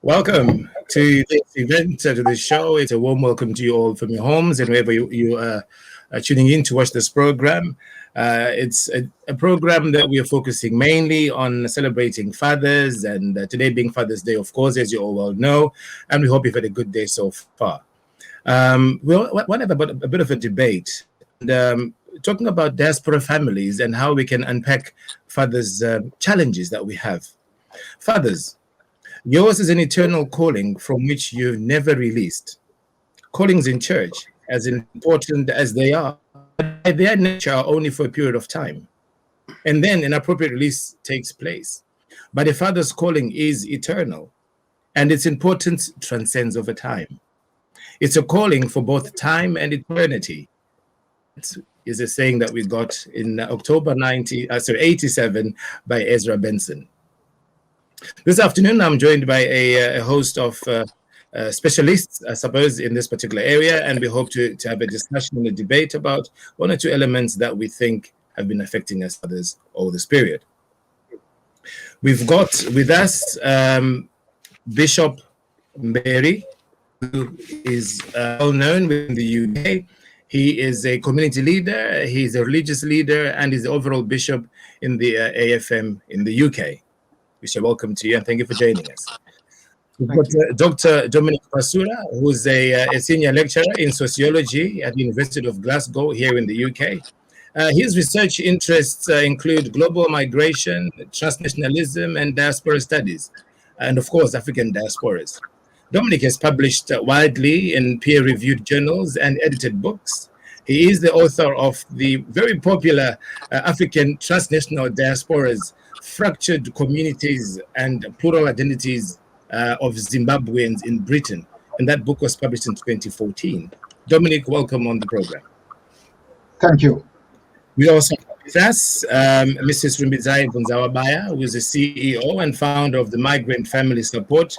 Welcome to this event, to this show. It's a warm welcome to you all from your homes and wherever you are tuning in to watch this program. It's a program that we are focusing mainly on celebrating fathers, and today being Father's Day, of course, as you all well know, and we hope you've had a good day so far. We want to have a bit of a debate, and talking about diaspora families and how we can unpack fathers' challenges that we have. Fathers, yours is an eternal calling from which you've never released. Callings in church, as important as they are, by their nature are only for a period of time. And then an appropriate release takes place. But a father's calling is eternal, and its importance transcends over time. It's a calling for both time and eternity. It is a saying that we got in October 87 by Ezra Benson. This afternoon, I'm joined by a host of specialists, I suppose, in this particular area, and we hope to have a discussion and a debate about one or two elements that we think have been affecting us others over this period. We've got with us Bishop Mary, who is well known within the UK. He is a community leader, he's a religious leader, and he's the overall bishop in the AFM in the UK. Bishop, welcome to you, and thank you for joining us. We've got Dr. Dominic Basura, who's a senior lecturer in sociology at the University of Glasgow here in the UK. His research interests include global migration, transnationalism, and diaspora studies, and of course, African diasporas. Dominic has published widely in peer-reviewed journals and edited books. He is the author of the very popular African transnational diasporas, Fractured Communities and Plural Identities of Zimbabweans in Britain. And that book was published in 2014. Dominic, welcome on the program. Thank you. We also have with us Mrs. Rumbidzai Vunzawabaya, who is the CEO and founder of the Migrant Family Support,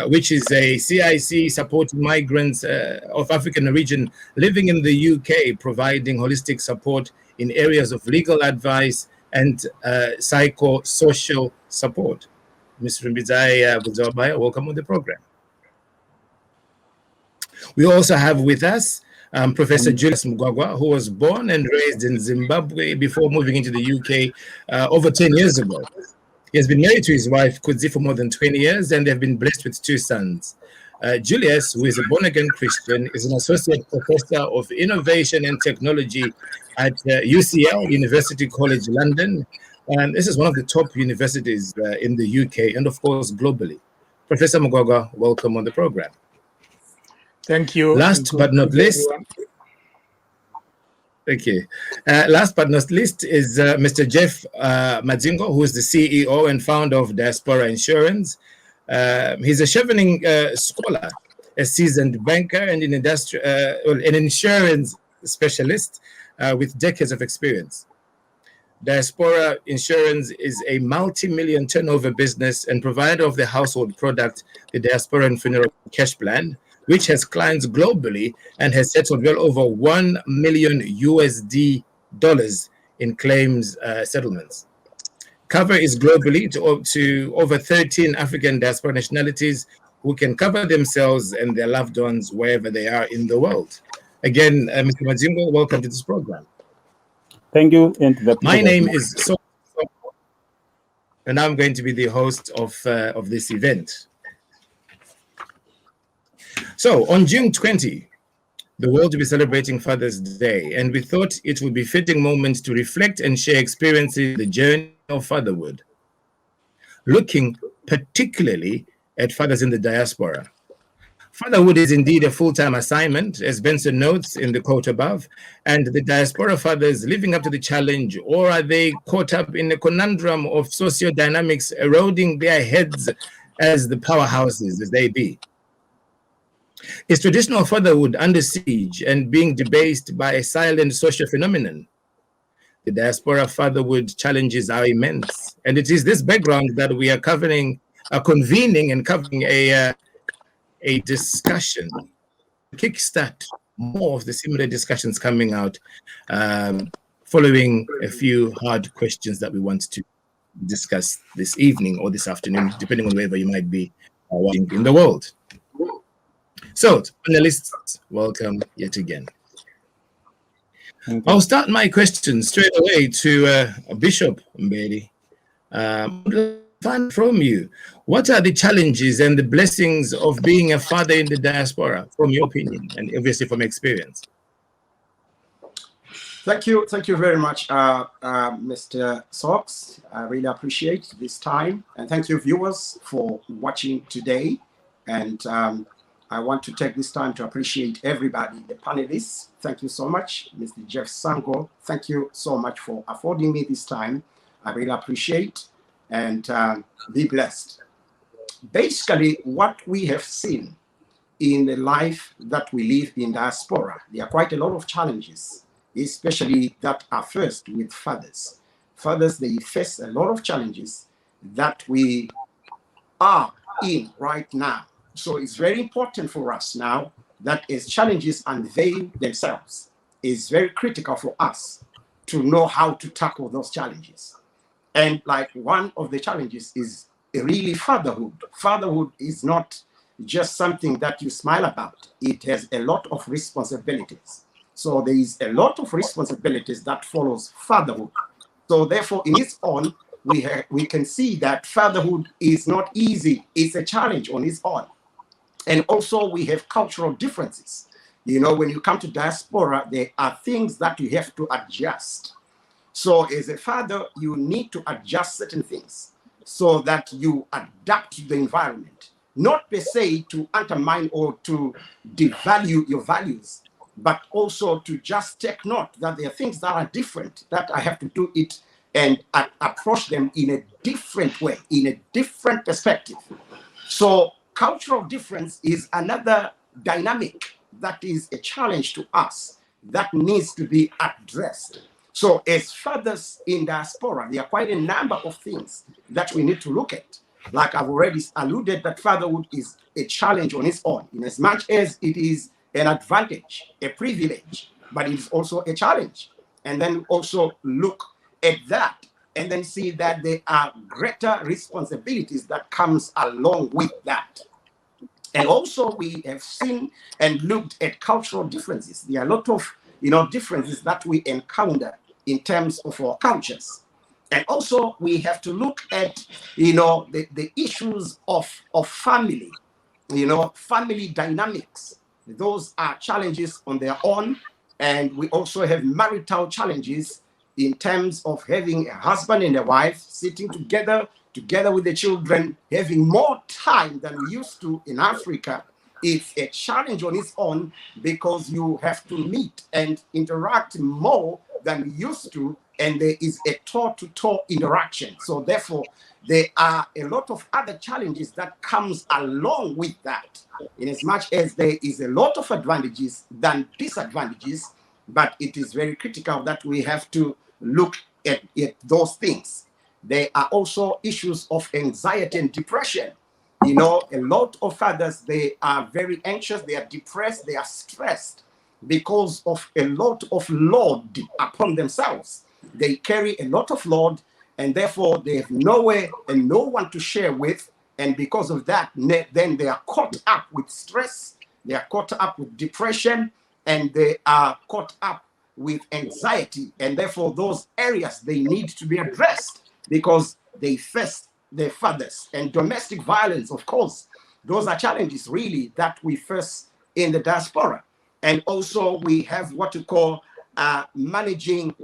which is a CIC supporting migrants of African origin living in the UK, providing holistic support in areas of legal advice and psychosocial support. Ms. Rumbidzai Vunzawabaya, welcome on the program. We also have with us Professor Jules Mcgowan, who was born and raised in Zimbabwe before moving into the UK over 10 years ago. He has been married to his wife, Kudzi, for more than 20 years, and they've been blessed with 2 sons. Julius, who is a born-again Christian, is an associate professor of innovation and technology at UCL, University College London. And this is one of the top universities in the UK and, of course, globally. Professor Mcgowan, welcome on the program. Thank you. Last but not least, thank you. Last but not least is Mr. Jeff Madzingo, who is the CEO and founder of Diaspora Insurance. He's a Chevening scholar, a seasoned banker, and an insurance specialist with decades of experience. Diaspora Insurance is a multi-million turnover business and provider of the household product, the Diaspora and Funeral Cash Plan, which has clients globally and has settled well over $1 million in claims settlements. Cover is globally to over 13 African diaspora nationalities who can cover themselves and their loved ones wherever they are in the world. Again, Mr. Madzingo, welcome to this program. Thank you. My name is So, and I'm going to be the host of this event. So, on June 20, the world will be celebrating Father's Day, and we thought it would be a fitting moment to reflect and share experiences the journey of fatherhood, looking particularly at fathers in the diaspora. Fatherhood is indeed a full-time assignment, as Benson notes in the quote above, and the diaspora fathers living up to the challenge, or are they caught up in a conundrum of socio-dynamics eroding their heads as the powerhouses as they be? Is traditional fatherhood under siege and being debased by a silent social phenomenon? The diaspora fatherhood challenges are immense, and it is this background that we are convening and covering a discussion, kickstart more of the similar discussions coming out following a few hard questions that we want to discuss this evening or this afternoon, depending on wherever you might be in the world. So, panelists, welcome yet again. I'll start my question straight away to Bishop Mbedi. Find from you, what are the challenges and the blessings of being a father in the diaspora, from your opinion, and obviously from experience? Thank you very much, Mr. Sox. I really appreciate this time, and thank you, viewers, for watching today. And I want to take this time to appreciate everybody, the panelists. Thank you so much, Mr. Jeff Sango. Thank you so much for affording me this time. I really appreciate, and be blessed. Basically, what we have seen in the life that we live in diaspora, there are quite a lot of challenges, especially that are first with fathers. Fathers, they face a lot of challenges that we are in right now. So it's very important for us now that as challenges unveil themselves, it's very critical for us to know how to tackle those challenges. And like one of the challenges is really fatherhood. Fatherhood is not just something that you smile about. It has a lot of responsibilities. So there is a lot of responsibilities that follows fatherhood. So therefore, in its own, we can see that fatherhood is not easy. It's a challenge on its own. And also we have cultural differences. You know, when you come to diaspora, there are things that you have to adjust. So as a father, you need to adjust certain things so that you adapt to the environment, not per se to undermine or to devalue your values, but also to just take note that there are things that are different, that I have to do it and approach them in a different way, in a different perspective. So cultural difference is another dynamic that is a challenge to us that needs to be addressed. So as fathers in diaspora, there are quite a number of things that we need to look at. Like I've already alluded, that fatherhood is a challenge on its own, in as much as it is an advantage, a privilege, but it is also a challenge. And then also look at that and then see that there are greater responsibilities that comes along with that. And also we have seen and looked at cultural differences. There are a lot of differences that we encounter in terms of our cultures. And also we have to look at the issues of family, family dynamics. Those are challenges on their own. And we also have marital challenges in terms of having a husband and a wife sitting together with the children, having more time than we used to in Africa. It's a challenge on its own because you have to meet and interact more than we used to, and there is a toe-to-toe interaction. So therefore, there are a lot of other challenges that comes along with that, in as much as there is a lot of advantages than disadvantages, but it is very critical that we have to look at those things. There are also issues of anxiety and depression. A lot of fathers, they are very anxious, they are depressed, they are stressed because of a lot of load upon themselves. They carry a lot of load, and therefore they have nowhere and no one to share with. And because of that, then they are caught up with stress, they are caught up with depression, and they are caught up with anxiety. And therefore those areas, they need to be addressed because they face their fathers. And domestic violence, of course, those are challenges really that we face in the diaspora. And also we have what you call managing,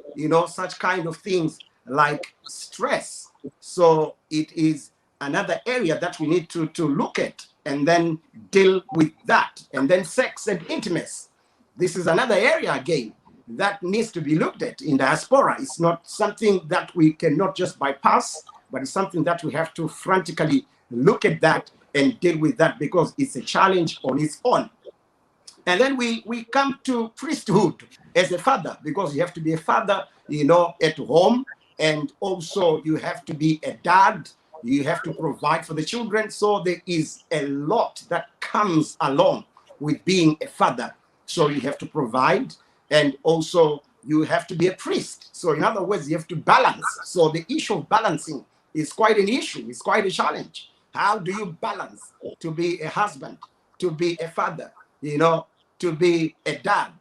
such kind of things like stress. So it is another area that we need to look at and then deal with that. And then sex and intimacy. This is another area again that needs to be looked at in diaspora. It's not something that we cannot just bypass, but it's something that we have to frantically look at that and deal with that because it's a challenge on its own. And then we come to priesthood as a father, because you have to be a father, at home, and also you have to be a dad. You have to provide for the children. So there is a lot that comes along with being a father. So you have to provide, and also you have to be a priest. So in other words, you have to balance. So the issue of balancing is quite an issue. It's quite a challenge. How do you balance to be a husband, to be a father, to be a dad,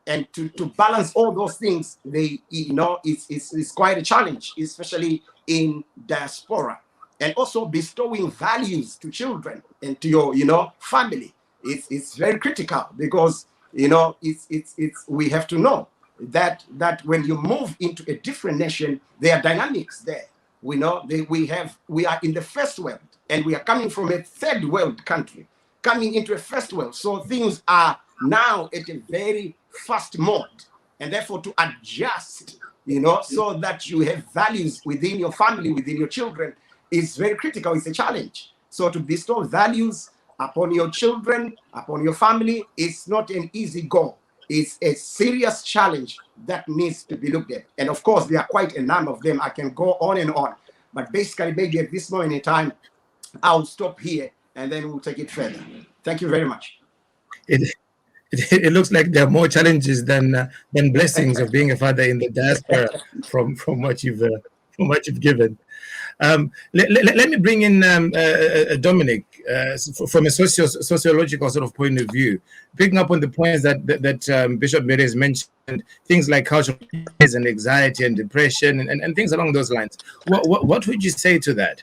and to balance all those things? It's quite a challenge, especially in diaspora, and also bestowing values to children and to your family. It's very critical, because we have to know that when you move into a different nation, there are dynamics there. We are in the first world, and we are coming from a third world country, coming into a first world. So things are now at a very fast mode, and therefore to adjust, so that you have values within your family, within your children, is very critical. It's a challenge. So to bestow values upon your children, upon your family, is not an easy goal. It's a serious challenge that needs to be looked at. And of course, there are quite a number of them. I can go on and on. But basically, maybe at this moment in time, I'll stop here and then we'll take it further. Thank you very much. It looks like there are more challenges than blessings of being a father in the diaspora from what you've given. Let me bring in Dominic from a sociological sort of point of view, picking up on the points that Bishop Mary has mentioned, things like cultural and anxiety and depression and things along those lines. What would you say to that?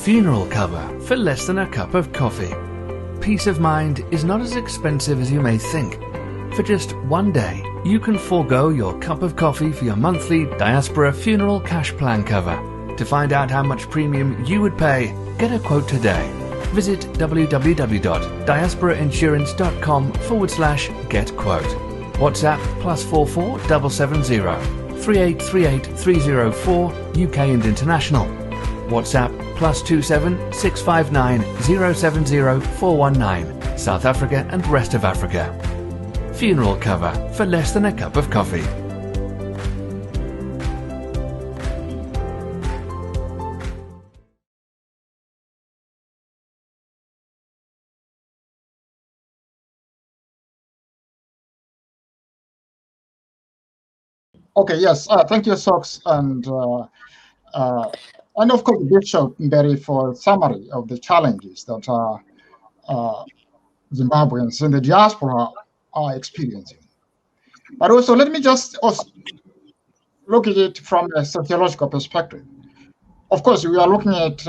Funeral cover for less than a cup of coffee. Peace of mind is not as expensive as you may think. For just one day, you can forego your cup of coffee for your monthly Diaspora funeral cash plan cover. To find out how much premium you would pay, get a quote today. Visit www.diasporainsurance.com/get-quote. WhatsApp +44 770 3838 304 UK and international. WhatsApp +27 659 070 419 South Africa and rest of Africa. Funeral cover for less than a cup of coffee. Okay, yes, thank you, Sox, and of course, Bishop Mberi, for summary of the challenges that Zimbabweans in the diaspora are experiencing. But also, let me just also look at it from a sociological perspective. Of course, we are looking at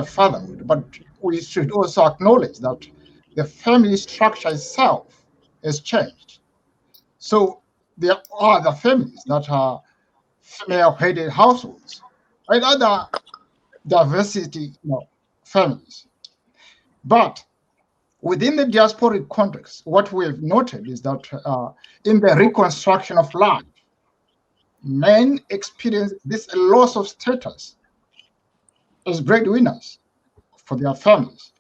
fatherhood, but we should also acknowledge that the family structure itself has changed. So there are the families that are female-headed households, and other diversity families. But within the diasporic context, what we've noted is that in the reconstruction of life, men experience this loss of status as breadwinners for their families,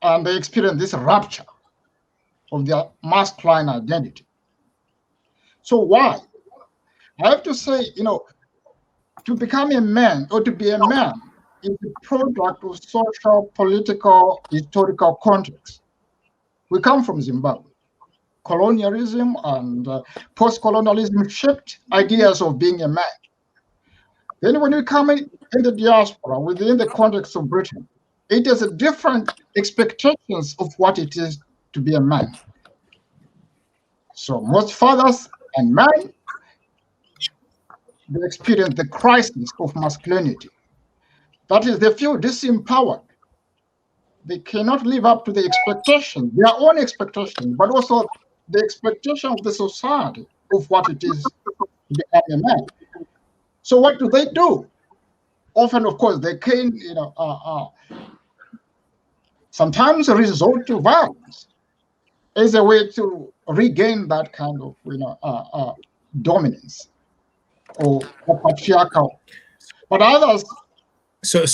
and they experience this rupture of their masculine identity. So why? I have to say, to become a man or to be a man is a product of social, political, historical context. We come from Zimbabwe. Colonialism and post-colonialism shaped ideas of being a man. Then when we come in the diaspora, within the context of Britain, it has a different expectations of what it is to be a man. So most fathers and men, they experience the crisis of masculinity. That is, they feel disempowered. They cannot live up to the expectation, their own expectation, but also the expectation of the society of what it is to become a man. So what do? Often, of course, they can, sometimes resort to violence as a way to regain that kind of, dominance or patriarchal. But others. So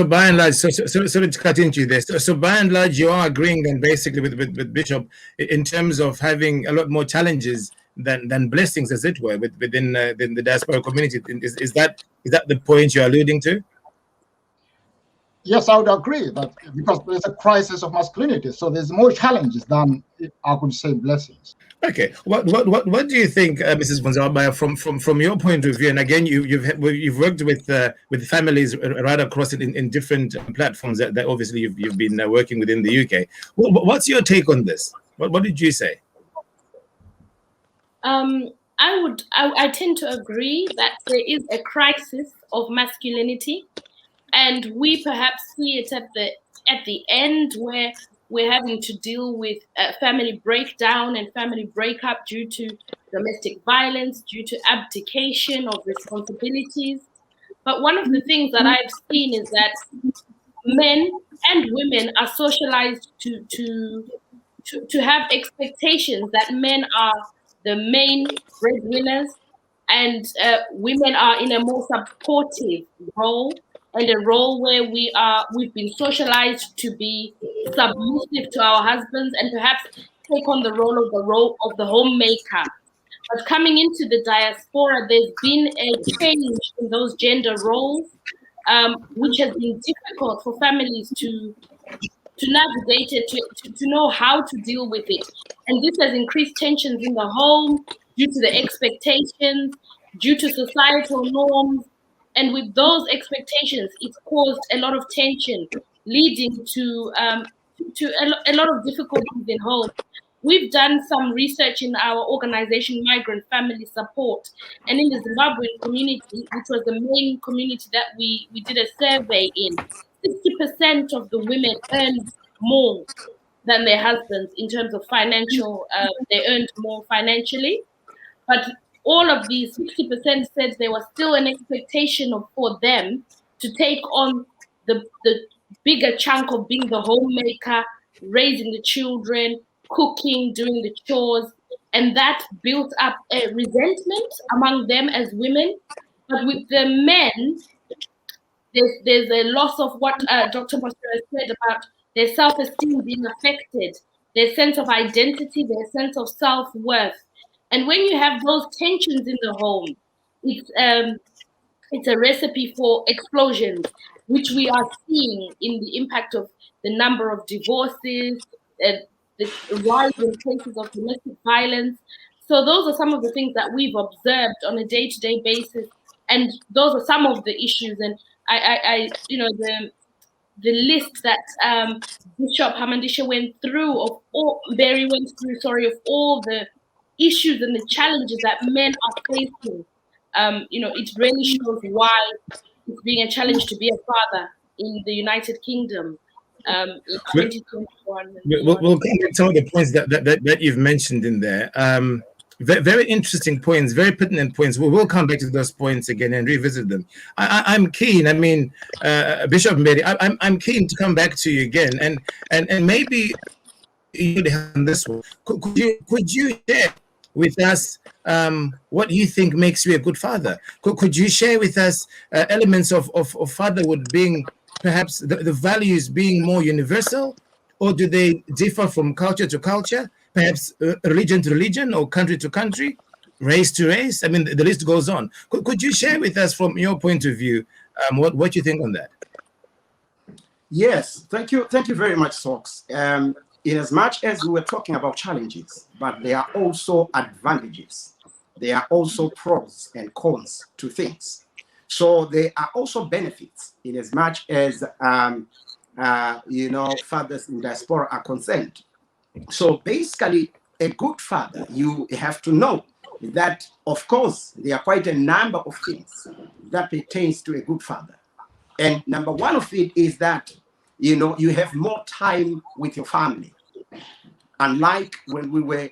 by and large, so to cut into this. So by and large, you are agreeing then basically with Bishop in terms of having a lot more challenges than blessings, as it were, within the diaspora community. Is that the point you're alluding to? Yes, I would agree that because there's a crisis of masculinity, so there's more challenges than I could say blessings. Okay, what do you think, Mrs. Gonzalez, from your point of view? And again, you've worked with families right across in different platforms that obviously you've been working within the UK. What's your take on this? What did you say? I tend to agree that there is a crisis of masculinity, and we perhaps see it at the end where we're having to deal with family breakdown and family breakup due to domestic violence, due to abdication of responsibilities. But one of the things that I've seen is that men and women are socialized to have expectations that men are the main breadwinners, and women are in a more supportive role, and a role where we've been socialized to be submissive to our husbands and perhaps take on the role of the homemaker. But coming into the diaspora, there's been a change in those gender roles, which has been difficult for families to navigate it, to know how to deal with it. And this has increased tensions in the home due to the expectations, due to societal norms. And with those expectations, it's caused a lot of tension, leading to a lot of difficulties in home. We've done some research in our organization, Migrant Family Support, and in the Zimbabwean community, which was the main community that we did a survey in, 60% of the women earned more than their husbands in terms of financial, they earned more financially. But all of these 60% said there was still an expectation for them to take on the bigger chunk of being the homemaker, raising the children, cooking, doing the chores. And that built up a resentment among them as women. But with the men, there's a loss of what Dr. Pastor has said about their self-esteem being affected, their sense of identity, their sense of self-worth. And when you have those tensions in the home, it's a recipe for explosions, which we are seeing in the impact of the number of divorces, the rise in cases of domestic violence. So those are some of the things that we've observed on a day-to-day basis, and those are some of the issues. And I the list that Bishop Hamandisha went through of all the issues and the challenges that men are facing. It really shows why it's being a challenge to be a father in the United Kingdom. In 2021. We'll come to some of the points that you've mentioned in there. Very interesting points, very pertinent points. We will come back to those points again and revisit them. I'm keen. I mean, Bishop Mary, I'm keen to come back to you again, and maybe you on this one. Could you share with us what you think makes you a good father? Could you share with us elements of fatherhood being perhaps the values being more universal, or do they differ from culture to culture? Perhaps religion to religion, or country to country, race to race. I mean, the list goes on. Could you share with us, from your point of view, what you think on that? Yes, thank you very much, Sox. In as much as we were talking about challenges, but there are also advantages. There are also pros and cons to things. So there are also benefits in as much as fathers in diaspora are concerned. So basically, a good father, you have to know that, of course, there are quite a number of things that pertains to a good father. And number one of it is that, you have more time with your family. Unlike when we were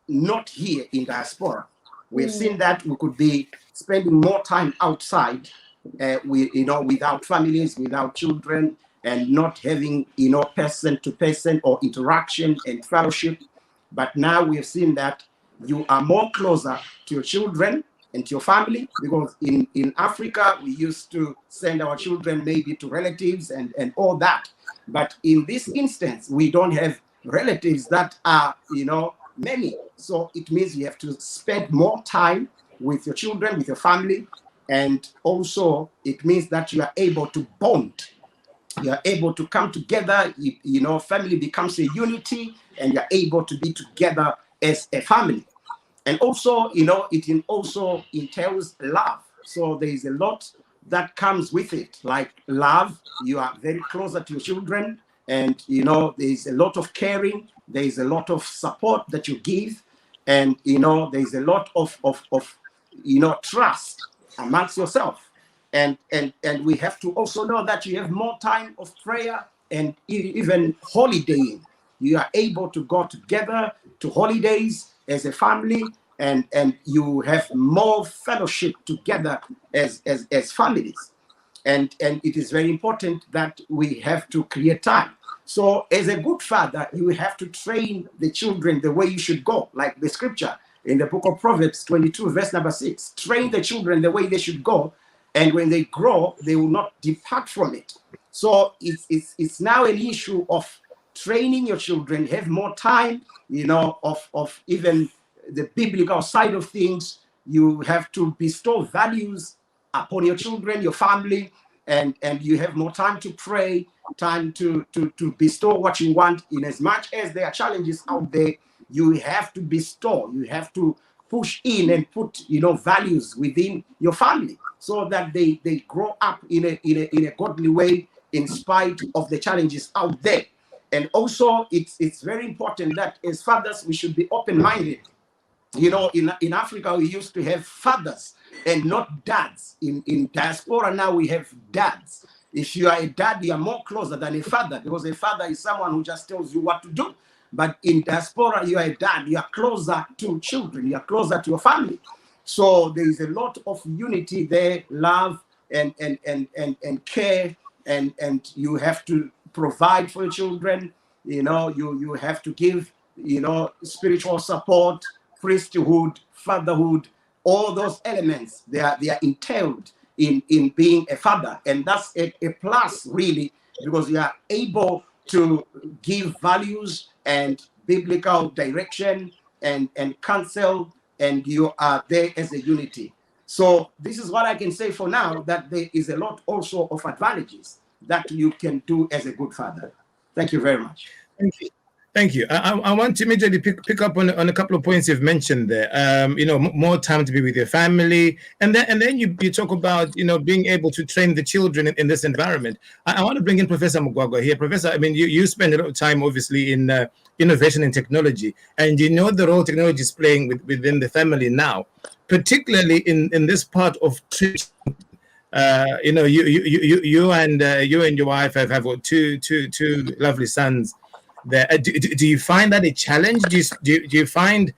not here in diaspora, we've seen that we could be spending more time outside, without families, without children, and not having, person-to-person or interaction and fellowship. But now we have seen that you are more closer to your children and to your family, because in Africa, we used to send our children maybe to relatives and all that. But in this instance, we don't have relatives that are, many. So it means you have to spend more time with your children, with your family. And also it means that you are able to bond You are able to come together, family becomes a unity, and you're able to be together as a family. And also, it also entails love. So there is a lot that comes with it, like love. You are very closer to your children, and there is a lot of caring. There is a lot of support that you give, and there is a lot of trust amongst yourself. And we have to also know that you have more time of prayer and even holidaying. You are able to go together to holidays as a family, and you have more fellowship together as families. And it is very important that we have to create time. So as a good father, you have to train the children the way you should go, like the scripture in the book of Proverbs 22, verse number 6. Train the children the way they should go, and when they grow, they will not depart from it. So it's now an issue of training your children, have more time, of even the biblical side of things. You have to bestow values upon your children, your family, and you have more time to pray, time to bestow what you want. In as much as there are challenges out there, you have to bestow, you have to push in and put values within your family, so that they grow up in a godly way in spite of the challenges out there. And also, it's very important that as fathers, we should be open-minded. In Africa, we used to have fathers and not dads. In diaspora now, we have dads. If you are a dad, you are more closer than a father, because a father is someone who just tells you what to do. But in diaspora, you are a dad. You are closer to children. You are closer to your family. So there is a lot of unity there, love and care, and you have to provide for your children. You have to give spiritual support, priesthood, fatherhood, all those elements. They are entailed in being a father, and that's a plus, really, because you are able to give values and biblical direction and counsel, and you are there as a unity. So this is what I can say for now, that there is a lot also of advantages that you can do as a good father. Thank you very much. Thank you. I want to immediately pick up on a couple of points you've mentioned there. More time to be with your family, and then you talk about being able to train the children in this environment. I want to bring in Professor Mcgowan here. Professor, I mean, you spend a lot of time obviously in innovation and technology, and the role technology is playing within the family now, particularly in this part of treatment. You and your wife have two lovely sons there. Do you find that a challenge? Do you find,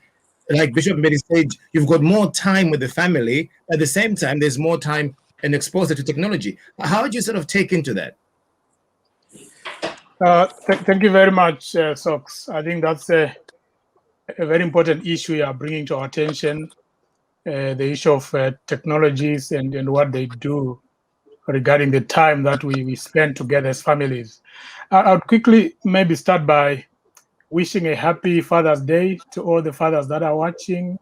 like Bishop made it say, you've got more time with the family, at the same time there's more time and exposure to technology? How do you sort of take into that? Thank you very much, Sox. I think that's a very important issue you are bringing to our attention, the issue of technologies and what they do regarding the time that we spend together as families. I would quickly maybe start by wishing a happy Father's Day to all the fathers that are watching,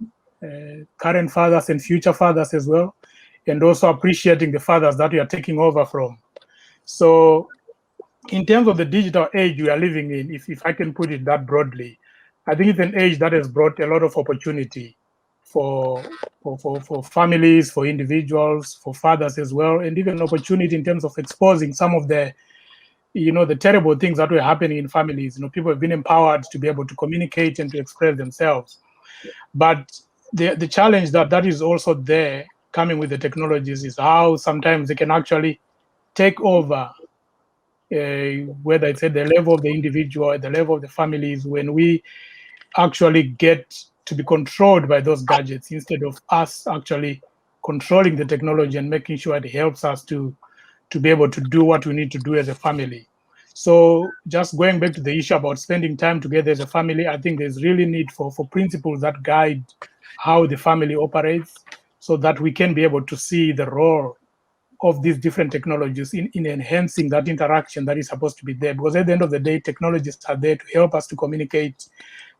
current fathers and future fathers as well, and also appreciating the fathers that we are taking over from. So in terms of the digital age we are living in, if I can put it that broadly, I think it's an age that has brought a lot of opportunity for families, for individuals, for fathers as well, and even opportunity in terms of exposing some of the the terrible things that were happening in families. People have been empowered to be able to communicate and to express themselves. But the challenge that is also there coming with the technologies is how sometimes they can actually take over, whether it's at the level of the individual, at the level of the families, when we actually get to be controlled by those gadgets instead of us actually controlling the technology and making sure it helps us to be able to do what we need to do as a family. So just going back to the issue about spending time together as a family, I think there's really need for principles that guide how the family operates, so that we can be able to see the role of these different technologies in enhancing that interaction that is supposed to be there. Because at the end of the day, technologies are there to help us to communicate,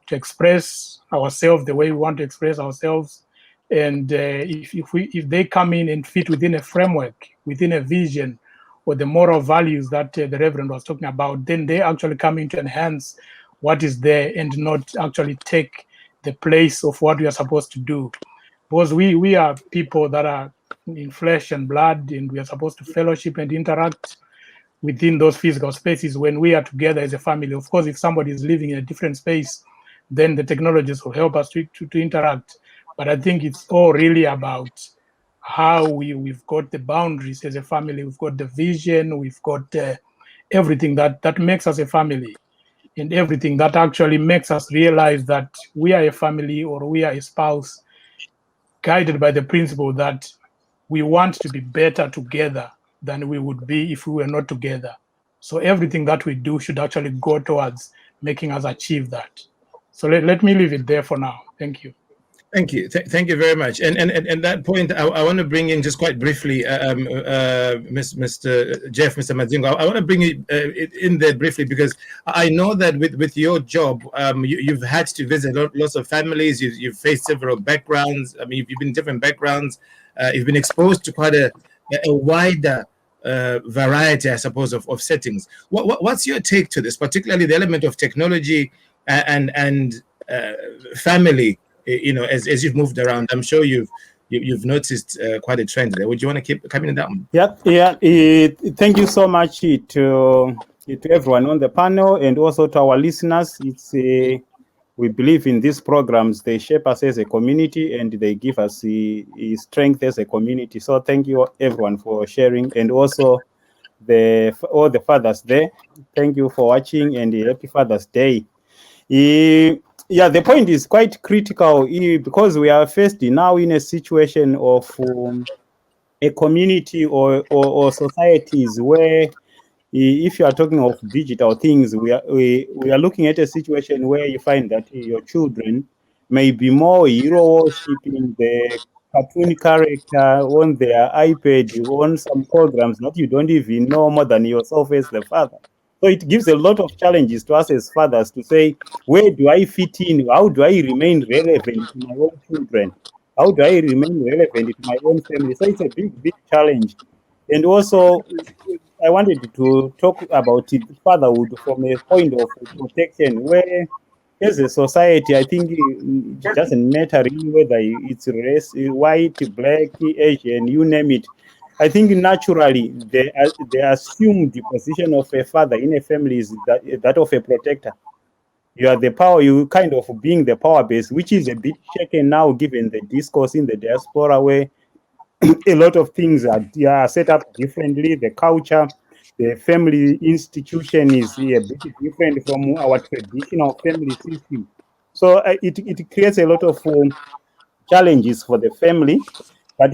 to express ourselves the way we want to express ourselves. And if they come in and fit within a framework, within a vision or the moral values that the Reverend was talking about, then they actually come in to enhance what is there and not actually take the place of what we are supposed to do. Because we are people that are in flesh and blood, and we are supposed to fellowship and interact within those physical spaces when we are together as a family. Of course, if somebody is living in a different space, then the technologies will help us to interact. But I think it's all really about how we've got the boundaries as a family, we've got the vision, we've got everything that makes us a family, and everything that actually makes us realize that we are a family or we are a spouse, guided by the principle that we want to be better together than we would be if we were not together. So everything that we do should actually go towards making us achieve that. So let me leave it there for now. Thank you. Thank you. Thank you very much. And that point, I want to bring in just quite briefly, Mr. Jeff, Mr. Madzingo. I want to bring it in there briefly because I know that with your job, you've had to visit lots of families. You've faced several backgrounds. I mean, you've been in different backgrounds. You've been exposed to quite a wider variety, I suppose, of settings. What's your take to this, particularly the element of technology and family? You know, as you've moved around, I'm sure you've noticed quite a trend there. Would you want to keep coming in that one? Yeah. Thank you so much to everyone on the panel and also to our listeners. We believe in these programs. They shape us as a community and they give us strength as a community. So thank you everyone for sharing, and also all the fathers there. Thank you for watching and happy Father's Day. Yeah, the point is quite critical because we are faced now in a situation of a community or societies where, if you are talking of digital things, we are looking at a situation where you find that your children may be more hero worshipping the cartoon character on their iPad, on some programs that you don't even know more than yourself as the father. So it gives a lot of challenges to us as fathers to say, where do I fit in? How do I remain relevant to my own children? How do I remain relevant to my own family? So it's a big challenge. And also, I wanted to talk about fatherhood from a point of protection, where as a society, I think it doesn't matter really whether it's race, white, black, Asian, you name it. I think naturally they assume the position of a father in a family is that of a protector. You are the power, you kind of being the power base, which is a bit shaken now given the discourse in the diaspora where a lot of things are set up differently. The culture, the family institution is a bit different from our traditional family system. So it creates a lot of challenges for the family. But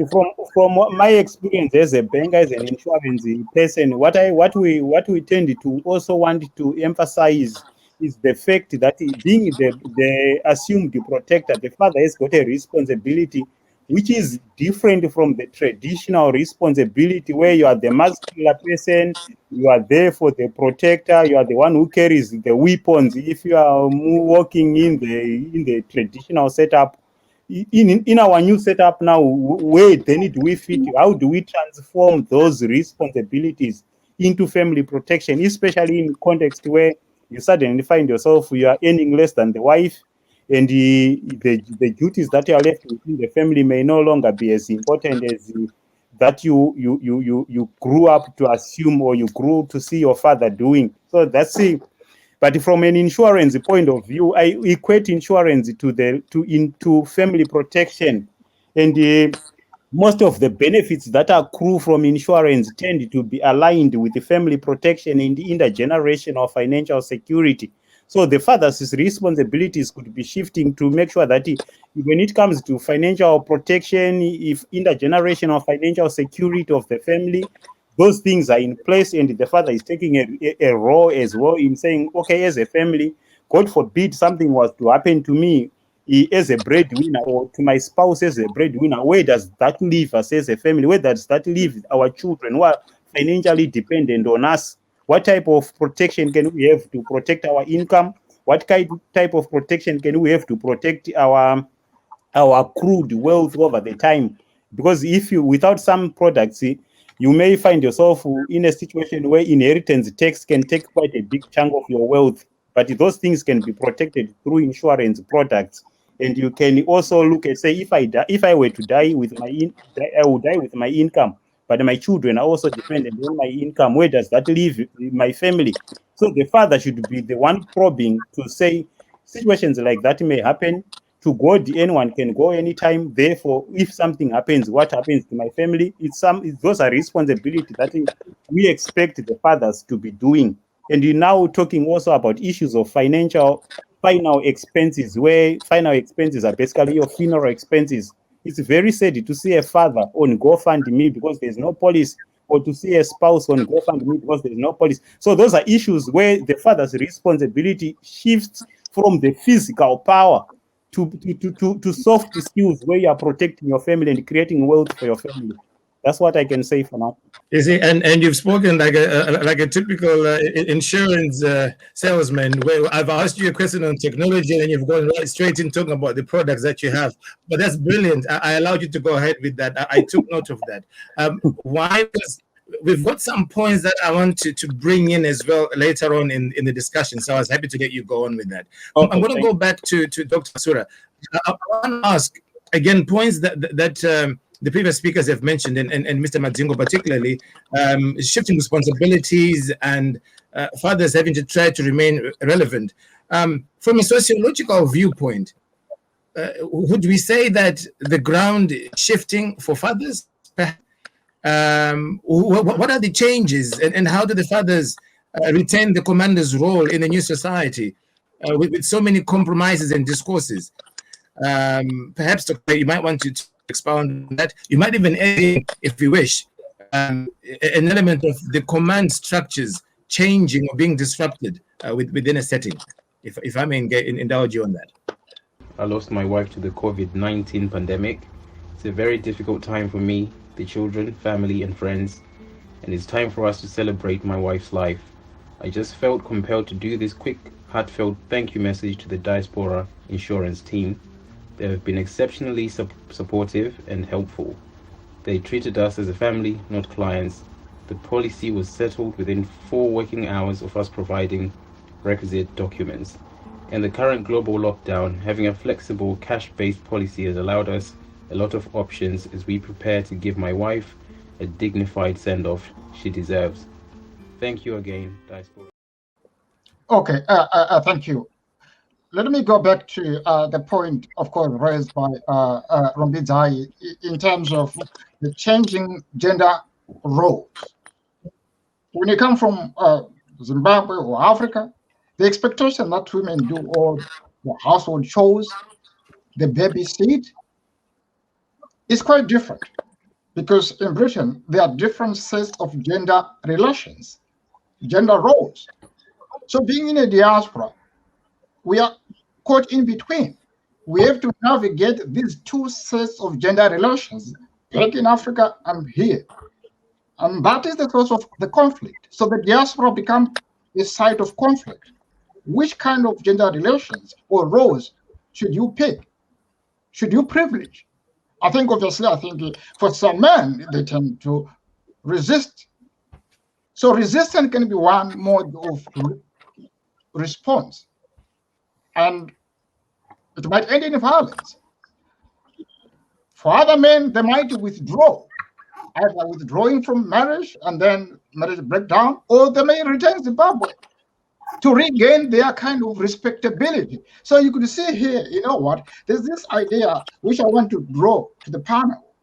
from my experience as a banker, as an insurance person, what we tend to also want to emphasize is the fact that being the assumed protector, the father has got a responsibility which is different from the traditional responsibility where you are the muscular person, you are there for the protector, you are the one who carries the weapons. If you are working in the traditional setup, in our new setup now, where then do we fit? How do we transform those responsibilities into family protection, especially in context where you suddenly find yourself you are earning less than the wife, and the duties that are left within the family may no longer be as important as that you grew up to assume or you grew to see your father doing. So that's it. But from an insurance point of view, I equate insurance into family protection, and most of the benefits that accrue from insurance tend to be aligned with the family protection and intergenerational financial security. So the father's responsibilities could be shifting to make sure that when it comes to financial protection, if intergenerational financial security of the family, those things are in place, and the father is taking a role as well in saying, okay, as a family, God forbid something was to happen to me as a breadwinner or to my spouse as a breadwinner, where does that leave us as a family? Where does that leave our children who are financially dependent on us? What type of protection can we have to protect our income? What type of protection can we have to protect our accrued wealth over the time? Because if you, without some products, you may find yourself in a situation where inheritance tax can take quite a big chunk of your wealth, but those things can be protected through insurance products. And you can also look at, say, if I were to die with I would die with my income, but my children are also dependent on my income. Where does that leave my family? So the father should be the one probing to say situations like that may happen. To God, anyone can go anytime. Therefore, if something happens, what happens to my family? Those are responsibilities that we expect the fathers to be doing. And you're now talking also about issues of final expenses, where final expenses are basically your funeral expenses. It's very sad to see a father on GoFundMe because there's no police, or to see a spouse on GoFundMe because there's no police. So those are issues where the father's responsibility shifts from the physical power to soft skills, where you are protecting your family and creating wealth for your family. That's what I can say for now. You see, and you've spoken like a typical insurance salesman, where I've asked you a question on technology and you've gone right straight in talking about the products that you have. But that's brilliant. I allowed you to go ahead with that. I took note of that. Why? Because we've got some points that I want to bring in as well later on in the discussion. So I was happy to get you going with that. Okay, I'm going to go back to Dr. Sura. I want to ask again points that the previous speakers have mentioned, and Mr. Madzingo particularly, shifting responsibilities and fathers having to try to remain relevant. From a sociological viewpoint, would we say that the ground shifting for fathers? What are the changes, and how do the fathers retain the commander's role in the new society with so many compromises and discourses? Perhaps, Dr. you might want to expound on that. You might even add, if you wish, an element of the command structures changing or being disrupted within a setting, if I may indulge you on that. I lost my wife to the COVID-19 pandemic. It's a very difficult time for me, the children, family, and friends, and it's time for us to celebrate my wife's life. I just felt compelled to do this quick, heartfelt thank you message to the Diaspora insurance team. They have been exceptionally supportive and helpful. They treated us as a family, not clients. The policy was settled within 4 working hours of us providing requisite documents. In the current global lockdown, having a flexible cash-based policy has allowed us a lot of options as we prepare to give my wife a dignified send-off she deserves. Thank you again, Diaspora. Okay, thank you. Let me go back to the point, of course, raised by Rombidzai in terms of the changing gender roles. When you come from Zimbabwe or Africa, the expectation that women do all the household chores, the babysit, is quite different, because in Britain, there are different sets of gender relations, gender roles. So being in a diaspora, we are caught in between. We have to navigate these 2 sets of gender relations, back in Africa and here. And that is the source of the conflict. So the diaspora becomes a site of conflict. Which kind of gender relations or roles should you pick? Should you privilege? I think for some men, they tend to resist. So resistance can be one mode of response. And it might end in violence. For other men, they might withdraw, either withdrawing from marriage and then marriage breakdown, or they may return to Zimbabwe to regain their kind of respectability. So you could see here, you know what, there's this idea which I want to draw to the panel: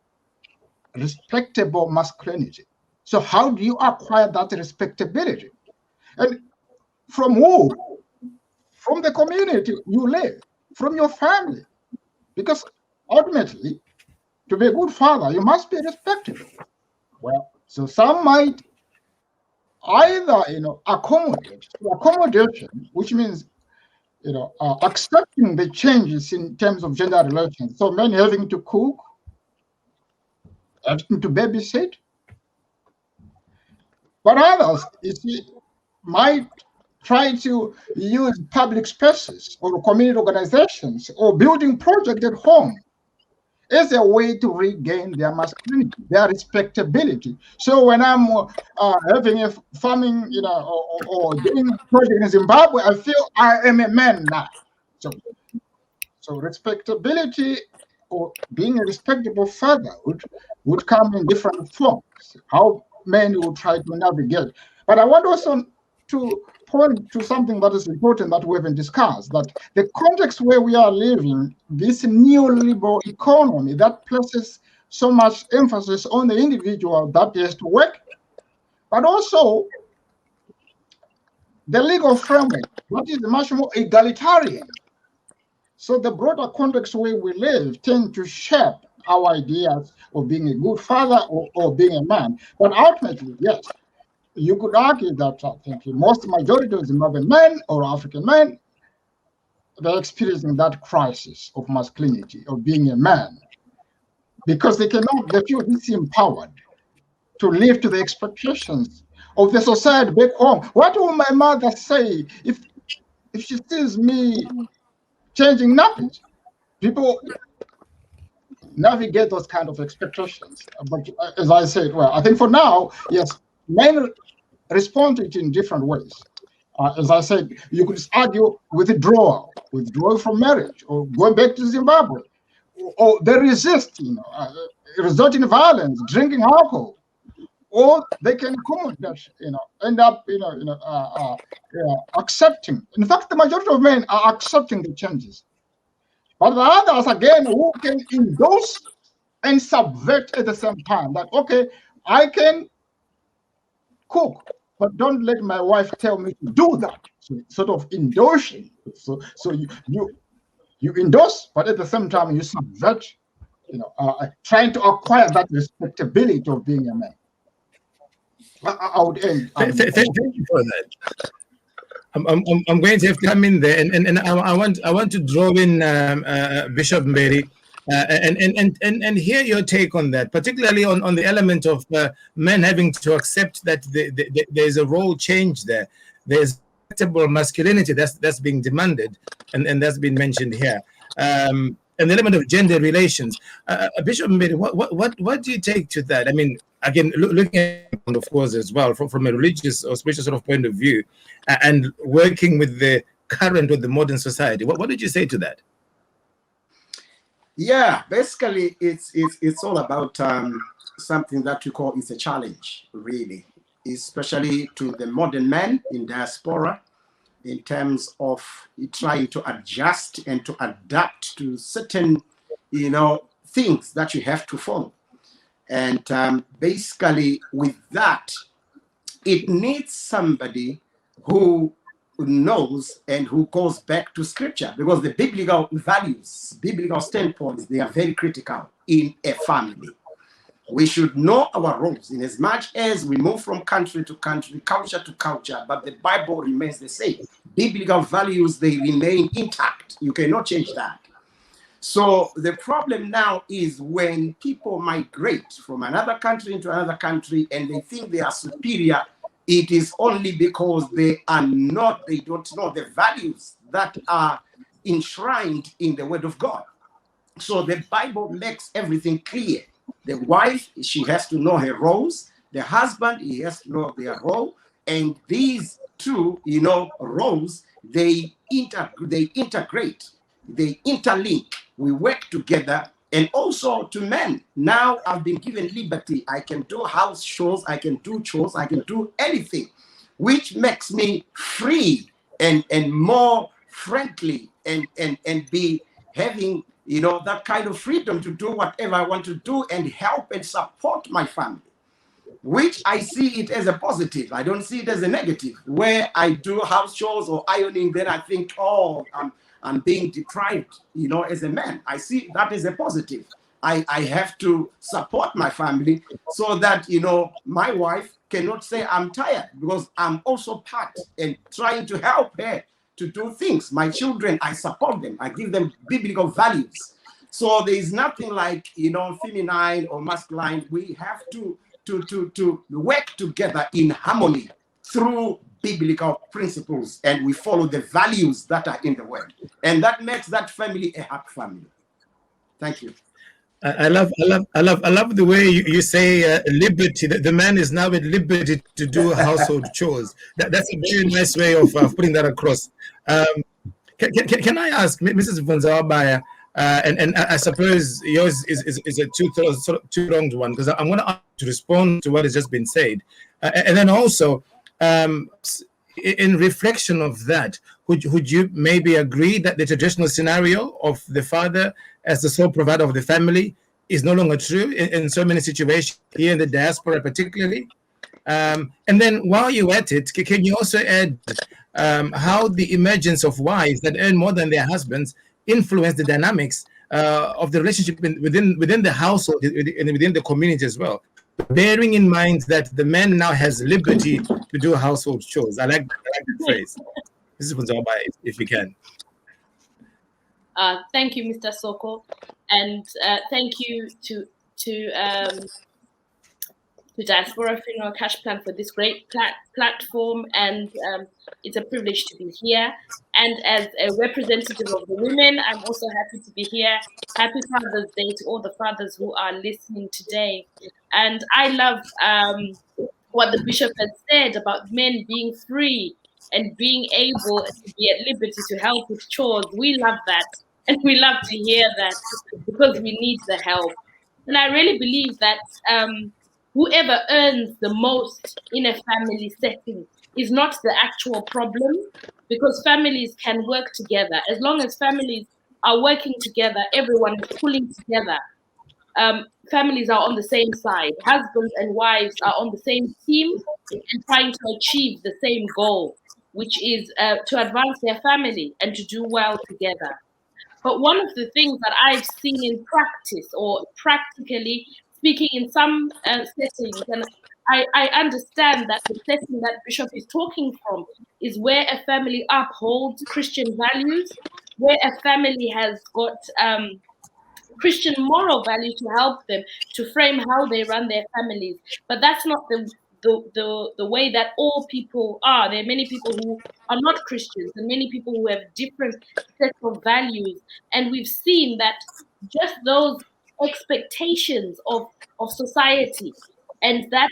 respectable masculinity. So how do you acquire that respectability? And from who? From the community you live, from your family. Because ultimately, to be a good father, you must be respectable. Well, so some might either, accommodation, which means, accepting the changes in terms of gender relations. So men having to cook, having to babysit. But others, might try to use public spaces or community organizations or building projects at home. as a way to regain their masculinity, their respectability. So when I'm having a farming, or doing project in Zimbabwe, I feel I am a man now. So respectability, or being a respectable father, would come in different forms. How men would try to navigate. But I want also to point to something that is important that we haven't discussed, that the context where we are living, this neoliberal economy that places so much emphasis on the individual that has to work, but also the legal framework, that is much more egalitarian. So the broader context where we live tend to shape our ideas of being a good father or being a man. But ultimately, yes, you could argue that I think most majority of Zimbabwean men or African men, they're experiencing that crisis of masculinity, of being a man, because they feel disempowered to live to the expectations of the society back home. What will my mother say if she sees me changing nappies? People navigate those kind of expectations. But as I said, well, I think for now, yes, men respond to it in different ways. As I said, you could argue withdrawal from marriage, or going back to Zimbabwe, or they resist, result in violence, drinking alcohol, or they can accommodate, end up, accepting. In fact, the majority of men are accepting the changes. But the others, again, who can endorse and subvert at the same time. That, okay, I can cook, but don't let my wife tell me to do that. So sort of endorsing. So you endorse, but at the same time you subvert, trying to acquire that respectability of being a man. I would end. Thank you for that. I'm going to have to come in there, and I want to draw in Bishop Mberi, and hear your take on that, particularly on the element of men having to accept that there's a role change there. There's acceptable masculinity that's being demanded, and that's been mentioned here. And the element of gender relations. Bishop Mberi, what do you take to that? I mean, again, looking at it, of course, as well, from a religious or spiritual sort of point of view, and working with the current of the modern society. What did you say to that? Yeah, basically, it's all about something that we call it's a challenge, really, especially to the modern men in diaspora, in terms of trying to adjust and to adapt to certain, things that you have to follow. And basically, with that, it needs somebody who knows and who goes back to scripture, because the biblical values, biblical standpoints, they are very critical in a family. We should know our roles in as much as we move from country to country, culture to culture, but the Bible remains the same. Biblical values, they remain intact. You cannot change that. So the problem now is when people migrate from another country into another country and they think they are superior, it is only because they don't know the values that are enshrined in the Word of God. So the Bible makes everything clear. The wife, she has to know her roles. The husband, he has to know their role. And these two, roles, they integrate, they interlink. We work together. And also to men, now I've been given liberty. I can do house chores, I can do chores, I can do anything, which makes me free and more friendly and be having, that kind of freedom to do whatever I want to do and help and support my family, which I see it as a positive. I don't see it as a negative. Where I do house chores or ironing, then I think, I'm being deprived, as a man. I see that as a positive. I have to support my family so that, my wife cannot say I'm tired, because I'm also part and trying to help her to do things. My children, I support them. I give them biblical values. So there is nothing like, feminine or masculine. We have to work together in harmony through biblical principles, and we follow the values that are in the Word. And that makes that family a happy family. Thank you. I love the way you say liberty. The man is now at liberty to do household chores. That's a very nice way of putting that across. Um, can I ask, Mrs. Vonzabaya, and I suppose yours is a two-pronged one, because I'm going to ask you to respond to what has just been said, and then also, in reflection of that, would you maybe agree that the traditional scenario of the father as the sole provider of the family is no longer true in so many situations here in the diaspora, particularly? And then while you're at it, can you also add how the emergence of wives that earn more than their husbands influence the dynamics of the relationship within the household and within the community as well? Bearing in mind that the man now has liberty to do household chores. I like the phrase. This is if you can. Thank you, Mr. Soko, and thank you to Diaspora Funeral Cash Plan for this great platform, and it's a privilege to be here. And as a representative of the women, I'm also happy to be here. Happy Father's Day to all the fathers who are listening today. And I love what the bishop has said about men being free and being able to be at liberty to help with chores. We love that, and we love to hear that, because we need the help. And I really believe that whoever earns the most in a family setting is not the actual problem, because families can work together. As long as families are working together, everyone is pulling together. Families are on the same side. Husbands and wives are on the same team and trying to achieve the same goal, which is to advance their family and to do well together. But one of the things that I've seen in practice, or practically speaking in some settings, and I understand that the setting that Bishop is talking from is where a family upholds Christian values, where a family has got Christian moral values to help them to frame how they run their families. But that's not the way that all people are. There are many people who are not Christians, and many people who have different sets of values. And we've seen that just those expectations of society and that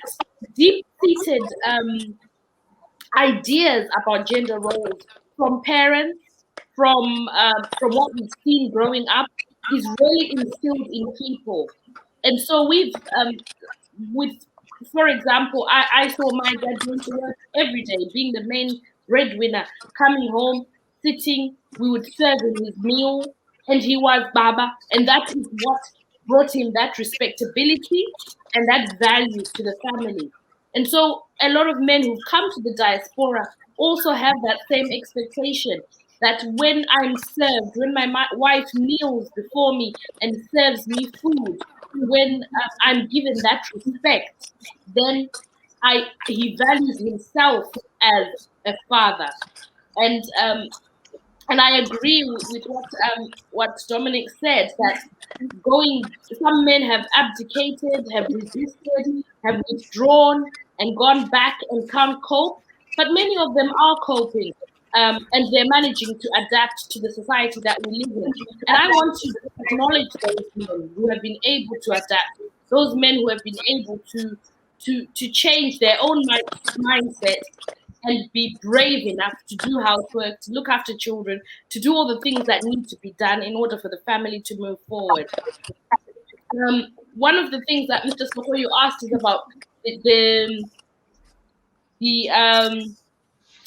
deep-seated ideas about gender roles from parents, from what we've seen growing up, is really instilled in people. And so we've, for example, I saw my dad going to work every day, being the main breadwinner, coming home, sitting, we would serve him his meal, and he was Baba. And that is what brought him that respectability and that value to the family. And so a lot of men who've come to the diaspora also have that same expectation, that when I'm served, when my wife kneels before me and serves me food, when I'm given that respect, then he values himself as a father. And I agree with what Dominic said, that some men have abdicated, have resisted, have withdrawn and gone back and can't cope, but many of them are coping. And they're managing to adapt to the society that we live in. And I want to acknowledge those men who have been able to adapt, those men who have been able to change their own mindset and be brave enough to do housework, to look after children, to do all the things that need to be done in order for the family to move forward. One of the things that Mr. Smokoyo asked is about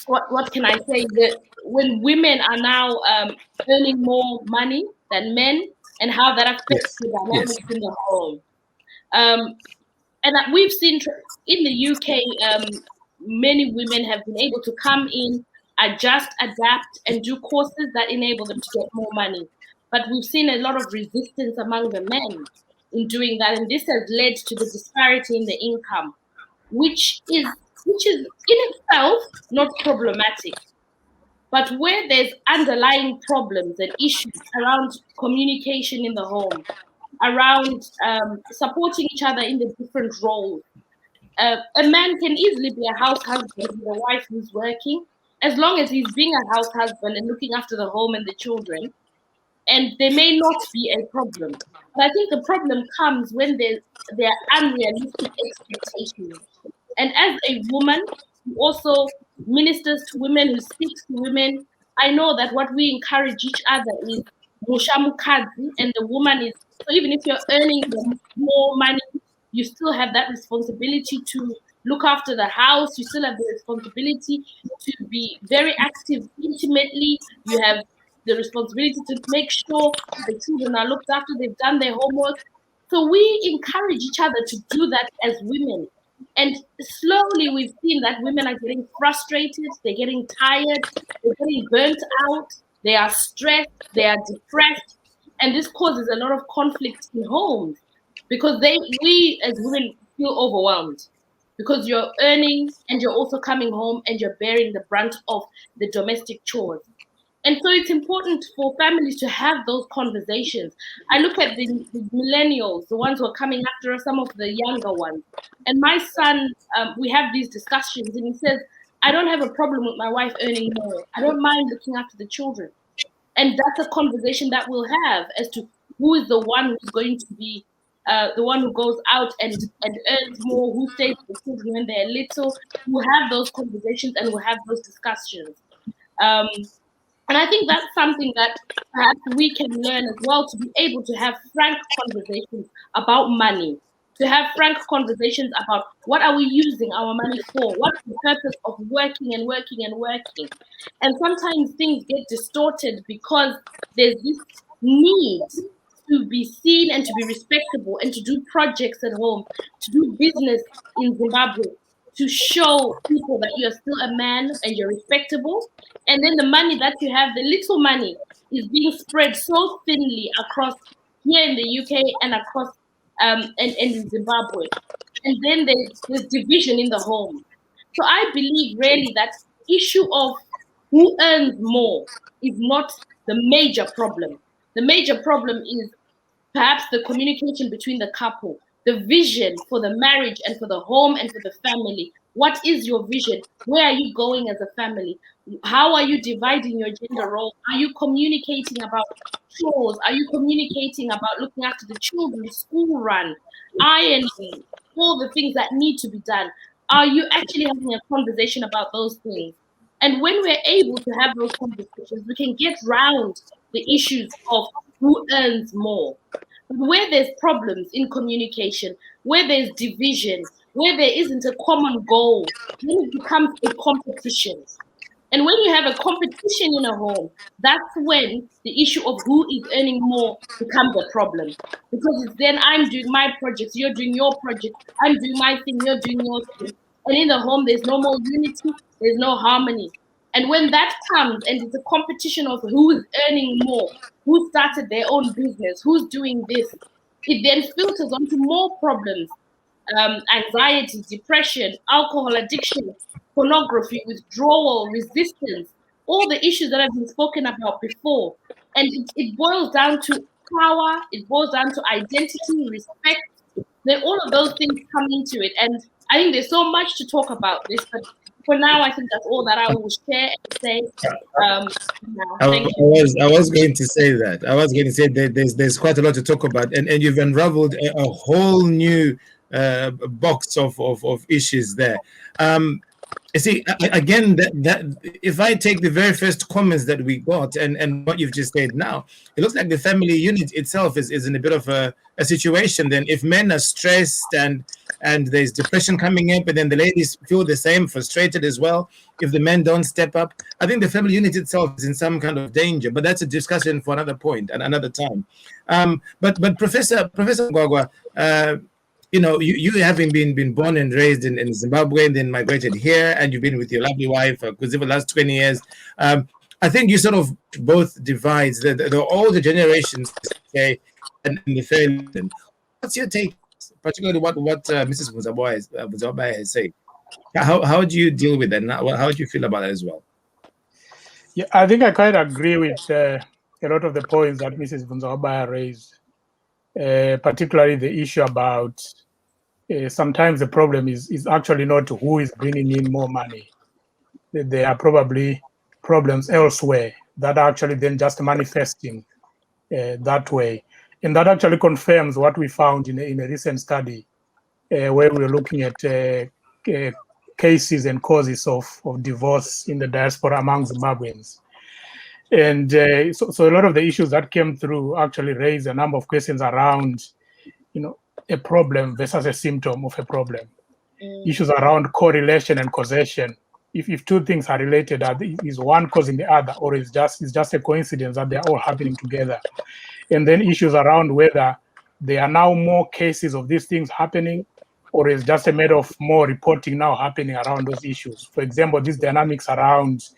what can I say, that when women are now earning more money than men, and how that affects the dynamics in the home. And we've seen in the UK, many women have been able to come in, adjust, adapt, and do courses that enable them to get more money. But we've seen a lot of resistance among the men in doing that, and this has led to the disparity in the income, which is in itself not problematic. But where there's underlying problems and issues around communication in the home, around supporting each other in the different roles, a man can easily be a house husband with a wife who's working, as long as he's being a house husband and looking after the home and the children. and there may not be a problem. But I think the problem comes when there are unrealistic expectations. And as a woman who also ministers to women, who speaks to women, I know that what we encourage each other is mushamukazi, and the woman is, so even if you're earning more money, you still have that responsibility to look after the house. You still have the responsibility to be very active intimately. You have the responsibility to make sure the children are looked after, they've done their homework. So we encourage each other to do that as women. And slowly we've seen that women are getting frustrated, they're getting tired, they're getting burnt out, they are stressed, they are depressed. And this causes a lot of conflict in homes because we as women feel overwhelmed because you're earning and you're also coming home and you're bearing the brunt of the domestic chores. And so it's important for families to have those conversations. I look at the millennials, the ones who are coming after us, some of the younger ones. And my son, we have these discussions and he says, I don't have a problem with my wife earning more. I don't mind looking after the children. And that's a conversation that we'll have as to who is the one who's going to be the one who goes out and earns more, who stays with the children when they're little. We'll have those conversations and we'll have those discussions. And I think that's something that perhaps we can learn as well, to be able to have frank conversations about money, to have frank conversations about what are we using our money for? What's the purpose of working and working and working? And sometimes things get distorted because there's this need to be seen and to be respectable and to do projects at home, to do business in Zimbabwe, to show people that you're still a man and you're respectable. And then the money that you have, the little money, is being spread so thinly across here in the UK and across and in Zimbabwe. And then there's division in the home. So I believe really that issue of who earns more is not the major problem. The major problem is perhaps the communication between the couple, the vision for the marriage and for the home and for the family. What is your vision? Where are you going as a family? How are you dividing your gender role? Are you communicating about chores? Are you communicating about looking after the children, school run, ironing, all the things that need to be done? Are you actually having a conversation about those things? And when we're able to have those conversations, we can get round the issues of who earns more. Where there's problems in communication, where there's division, where there isn't a common goal, then it becomes a competition. And when you have a competition in a home, that's when the issue of who is earning more becomes a problem. Because it's then I'm doing my projects, you're doing your project, I'm doing my thing, you're doing your thing. And in the home, there's no more unity, there's no harmony. And when that comes and it's a competition of who's earning more, who started their own business, who's doing this, it then filters onto more problems, anxiety, depression, alcohol addiction, pornography, withdrawal, resistance, all the issues that have been spoken about before. And it boils down to power, it boils down to identity, respect. Then all of those things come into it. And I think there's so much to talk about this, but for now, I think that's all that I will share and say. I was going to say that. I was going to say that there's quite a lot to talk about, and you've unraveled a whole new box of issues there. You see, again, that if I take the very first comments that we got and what you've just said now, it looks like the family unit itself is in a bit of a situation. Then if men are stressed and there's depression coming up, and then the ladies feel the same, frustrated as well, if the men don't step up, I think the family unit itself is in some kind of danger. But that's a discussion for another point and another time. But Professor Mcgowan, you know, you having been born and raised in Zimbabwe and then migrated here, and you've been with your lovely wife for the last 20 years. I think you sort of both divides the older generations, say, and the family. What's your take, particularly what Mrs. Muzabwa has said? How do you deal with that? How do you feel about it as well? Yeah, I think I quite agree with a lot of the points that Mrs. Muzabwa raised. Particularly the issue about sometimes the problem is actually not who is bringing in more money. There are probably problems elsewhere that are actually then just manifesting that way. And that actually confirms what we found in a recent study where we were looking at cases and causes of divorce in the diaspora among Zimbabweans. And so a lot of the issues that came through actually raised a number of questions around, a problem versus a symptom of a problem. Issues around correlation and causation. If two things are related, is one causing the other, or is just a coincidence that they're all happening together? And then issues around whether there are now more cases of these things happening, or is just a matter of more reporting now happening around those issues. For example, these dynamics around,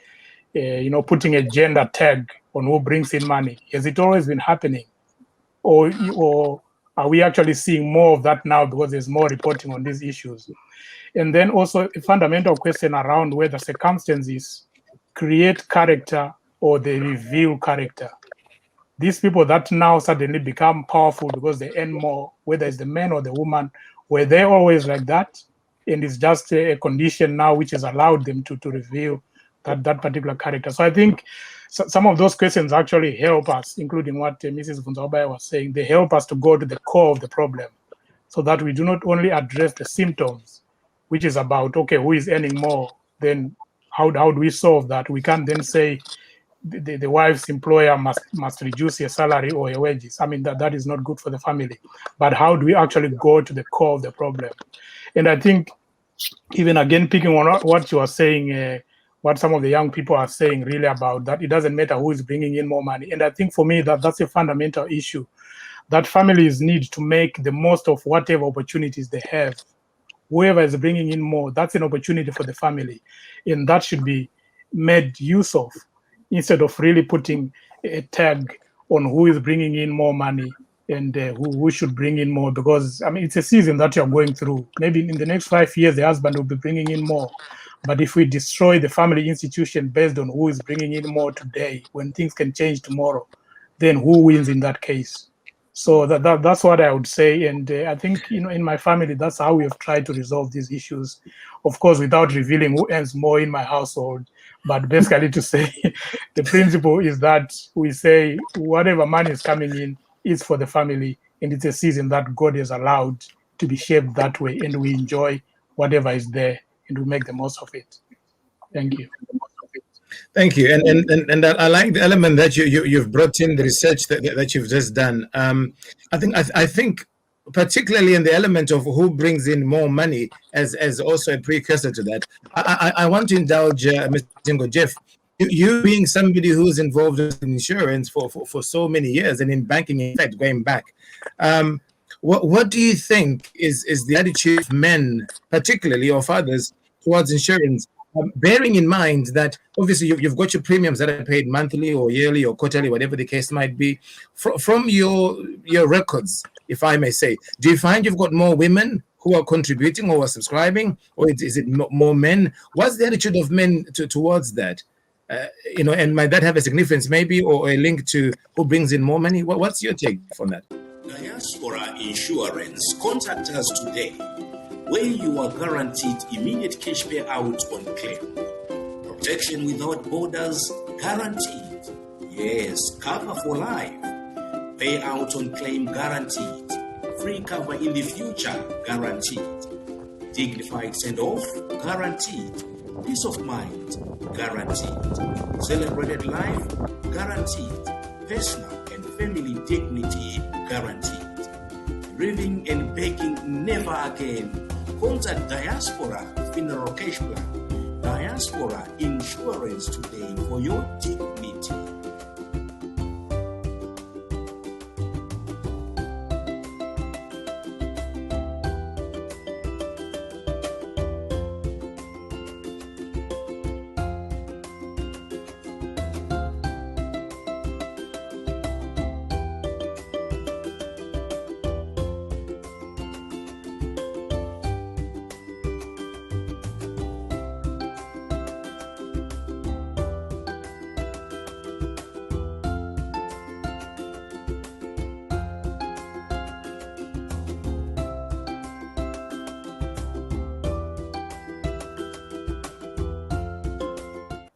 putting a gender tag on who brings in money. Has it always been happening? Or are we actually seeing more of that now because there's more reporting on these issues? And then also a fundamental question around whether circumstances create character or they reveal character. These people that now suddenly become powerful because they earn more, whether it's the man or the woman, were they always like that? And it's just a condition now which has allowed them to reveal that particular character. So I think some of those questions actually help us, including what Mrs. Vunzabaya was saying. They help us to go to the core of the problem so that we do not only address the symptoms, which is about, okay, who is earning more? Then how do we solve that? We can't then say the wife's employer must reduce her salary or her wages. I mean, that is not good for the family. But how do we actually go to the core of the problem? And I think even again, picking on what you are saying, what some of the young people are saying really about that, it doesn't matter who is bringing in more money. And I think for me, that's a fundamental issue, that families need to make the most of whatever opportunities they have. Whoever is bringing in more, that's an opportunity for the family. And that should be made use of, instead of really putting a tag on who is bringing in more money and who should bring in more. Because, I mean, it's a season that you're going through. Maybe in the next 5 years, the husband will be bringing in more. But if we destroy the family institution based on who is bringing in more today, when things can change tomorrow, then who wins in that case? So that's what I would say. And I think, in my family, that's how we have tried to resolve these issues. Of course, without revealing who earns more in my household. But basically to say the principle is that we say whatever money is coming in is for the family. And it's a season that God has allowed to be shaped that way. And we enjoy whatever is there and we make the most of it. Thank you. Thank you, and I like the element that you've brought in, the research that you've just done. I think particularly in the element of who brings in more money as also a precursor to that. I want to indulge Mr. Jeff. You being somebody who's involved in insurance for so many years and in banking, in fact, going back. What do you think is the attitude of men, particularly or fathers, towards insurance? Bearing in mind that obviously you've got your premiums that are paid monthly or yearly or quarterly, whatever the case might be. From your records, if I may say, do you find you've got more women who are contributing or are subscribing, or is it more men? What's the attitude of men towards that? And might that have a significance maybe, or a link to who brings in more money? What's your take on that? Diaspora Insurance, contact us today, where you are guaranteed immediate cash payout on claim. Protection without borders guaranteed. Yes, cover for life. Payout on claim guaranteed. Free cover in the future guaranteed. Dignified send-off guaranteed. Peace of mind guaranteed. Celebrated life guaranteed. Personal and family dignity guaranteed. Living and begging never again. Contact Diaspora Funeral Cash Plan. Diaspora Insurance today for your dignity.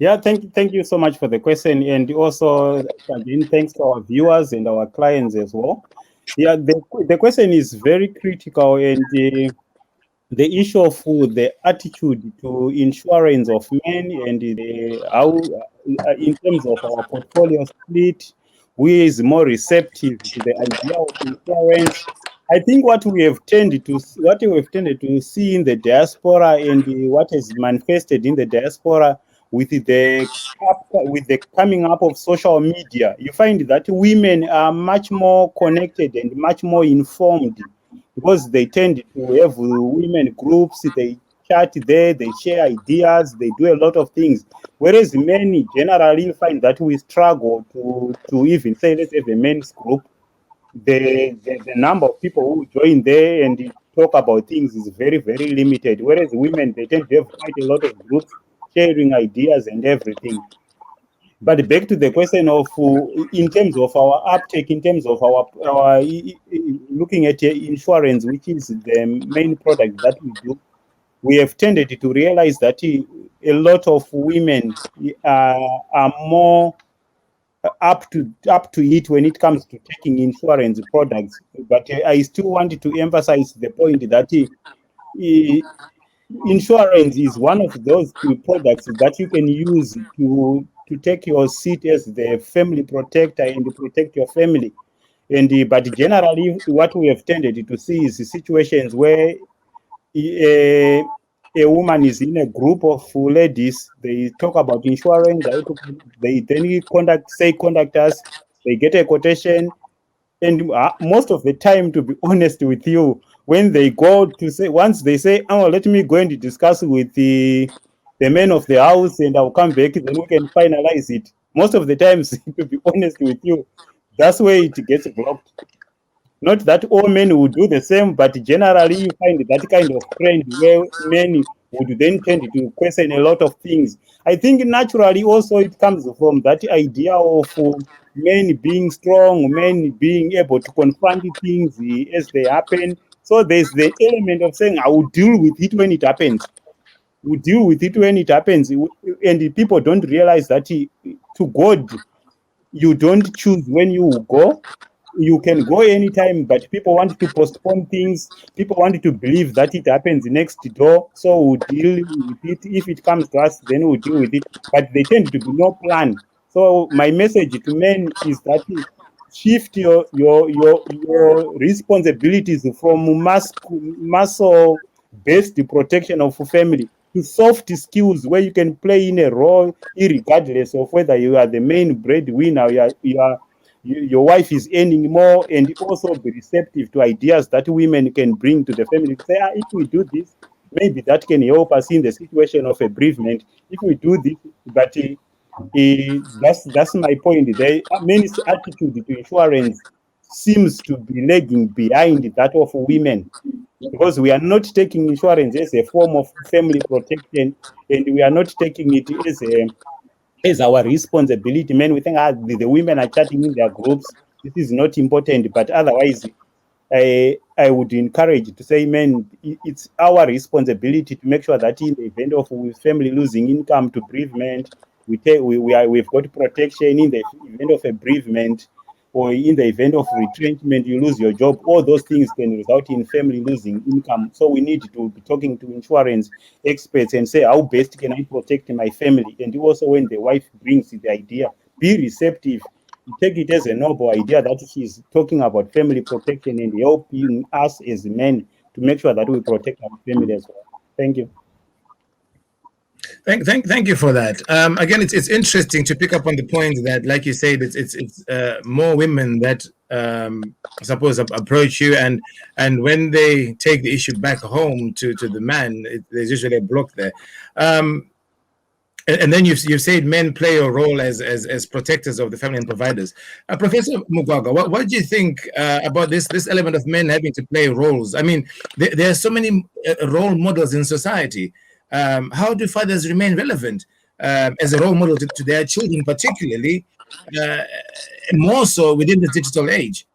Yeah, thank you so much for the question, and also again thanks to our viewers and our clients as well. Yeah, the question is very critical, and the issue of the attitude to insurance of men and how in terms of our portfolio split, who is more receptive to the idea of insurance. I think what we have tended to see in the diaspora and what has manifested in the diaspora with the coming up of social media, you find that women are much more connected and much more informed, because they tend to have women groups, they chat there, they share ideas, they do a lot of things. Whereas men generally find that we struggle to even say, let's have a men's group. The number of people who join there and talk about things is very, very limited. Whereas women, they tend to have quite a lot of groups sharing ideas and everything. But back to the question of, in terms of our uptake, in terms of our looking at insurance, which is the main product that we do, we have tended to realize that a lot of women are more up to it when it comes to taking insurance products. But I still wanted to emphasize the point that insurance is one of those products that you can use to take your seat as the family protector and protect your family. And but generally, what we have tended to see is situations where a woman is in a group of ladies. They talk about insurance. They then contact us. They get a quotation, and most of the time, to be honest with you, when they go to say, once they say, oh, let me go and discuss with the men of the house and I'll come back, then we can finalize it. Most of the times, to be honest with you, that's where it gets blocked. Not that all men would do the same, but generally you find that kind of trend where men would then tend to question a lot of things. I think naturally also it comes from that idea of men being strong, men being able to confront things as they happen. So there's the element of saying, I will deal with it when it happens. We deal with it when it happens. And people don't realize that to God, you don't choose when you go. You can go anytime, but people want to postpone things. People want to believe that it happens next door. So we'll deal with it. If it comes to us, then we'll deal with it. But they tend to be no plan. So my message to men is that shift your responsibilities from muscle-based protection of family to soft skills where you can play in a role, regardless of whether you are the main breadwinner, your wife is earning more, and also be receptive to ideas that women can bring to the family. Say, if we do this, maybe that can help us in the situation of a bereavement. If we do this, but that's my point. The men's attitude to insurance seems to be lagging behind that of women, because we are not taking insurance as a form of family protection, and we are not taking it as our responsibility. Men, we think the women are chatting in their groups. This is not important, but otherwise, I would encourage to say, men, it's our responsibility to make sure that in the event of family losing income to bereavement, we've got protection in the event of a bereavement, or in the event of retrenchment, you lose your job. All those things can result in family losing income. So we need to be talking to insurance experts and say, how best can I protect my family? And also when the wife brings the idea, be receptive. Take it as a noble idea that she's talking about family protection and helping us as men to make sure that we protect our family as well. Thank you. Thank you for that. Again, it's interesting to pick up on the point that, like you said, it's more women that suppose approach you, and when they take the issue back home to the man, there's usually a block there. And then you've said men play a role as protectors of the family and providers. Professor Mcgowan, what do you think about this element of men having to play roles? I mean, there are so many role models in society. How do fathers remain relevant as a role model to their children, particularly more so within the digital age?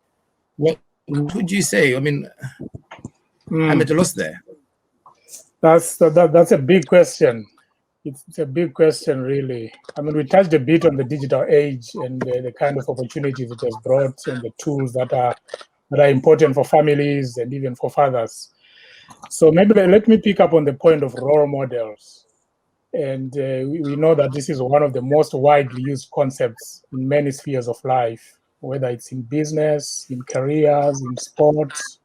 What would you say? I mean, I'm at a loss there. That's a big question. It's a big question, really. I mean, we touched a bit on the digital age and the kind of opportunities it has brought and the tools that are important for families and even for fathers. So maybe let me pick up on the point of role models. And we know that this is one of the most widely used concepts in many spheres of life, whether it's in business, in careers, in sports,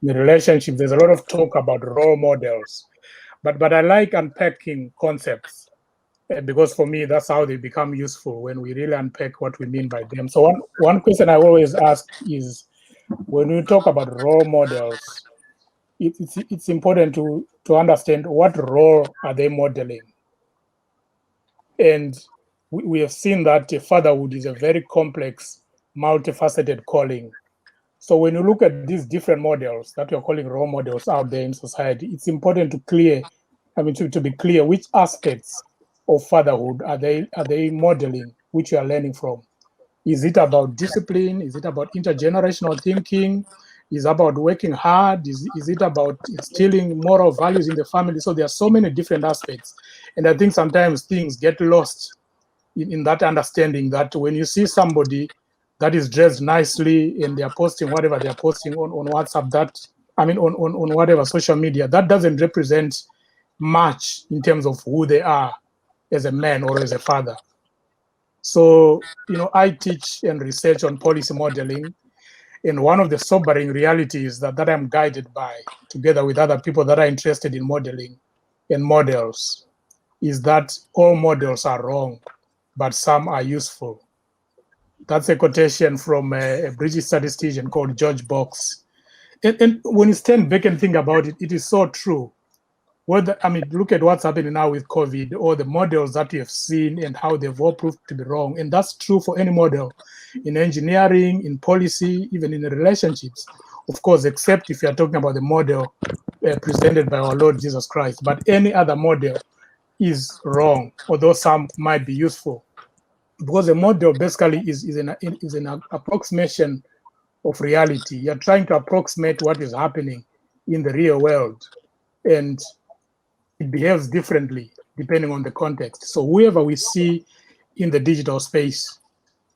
in relationships. There's a lot of talk about role models. But I like unpacking concepts because for me, that's how they become useful when we really unpack what we mean by them. So one question I always ask is, when we talk about role models, it's important to understand what role are they modeling. And we have seen that fatherhood is a very complex, multifaceted calling. So when you look at these different models that we're calling role models out there in society, it's important to be clear which aspects of fatherhood are they modeling, which you are learning from. Is it about discipline? Is it about intergenerational thinking? Is it about working hard? Is it about instilling moral values in the family? So there are so many different aspects. And I think sometimes things get lost in that understanding that when you see somebody that is dressed nicely and they're posting whatever they're posting on WhatsApp, on whatever social media, that doesn't represent much in terms of who they are as a man or as a father. So, I teach and research on policy modeling. And one of the sobering realities that I'm guided by, together with other people that are interested in modeling and models, is that all models are wrong, but some are useful. That's a quotation from a British statistician called George Box. And when you stand back and think about it, it is so true. Look at what's happening now with COVID, or the models that we have seen and how they've all proved to be wrong. And that's true for any model in engineering, in policy, even in relationships. Of course, except if you're talking about the model presented by our Lord Jesus Christ. But any other model is wrong, although some might be useful. Because a model basically is an approximation of reality. You're trying to approximate what is happening in the real world. And it behaves differently depending on the context. So whoever we see in the digital space,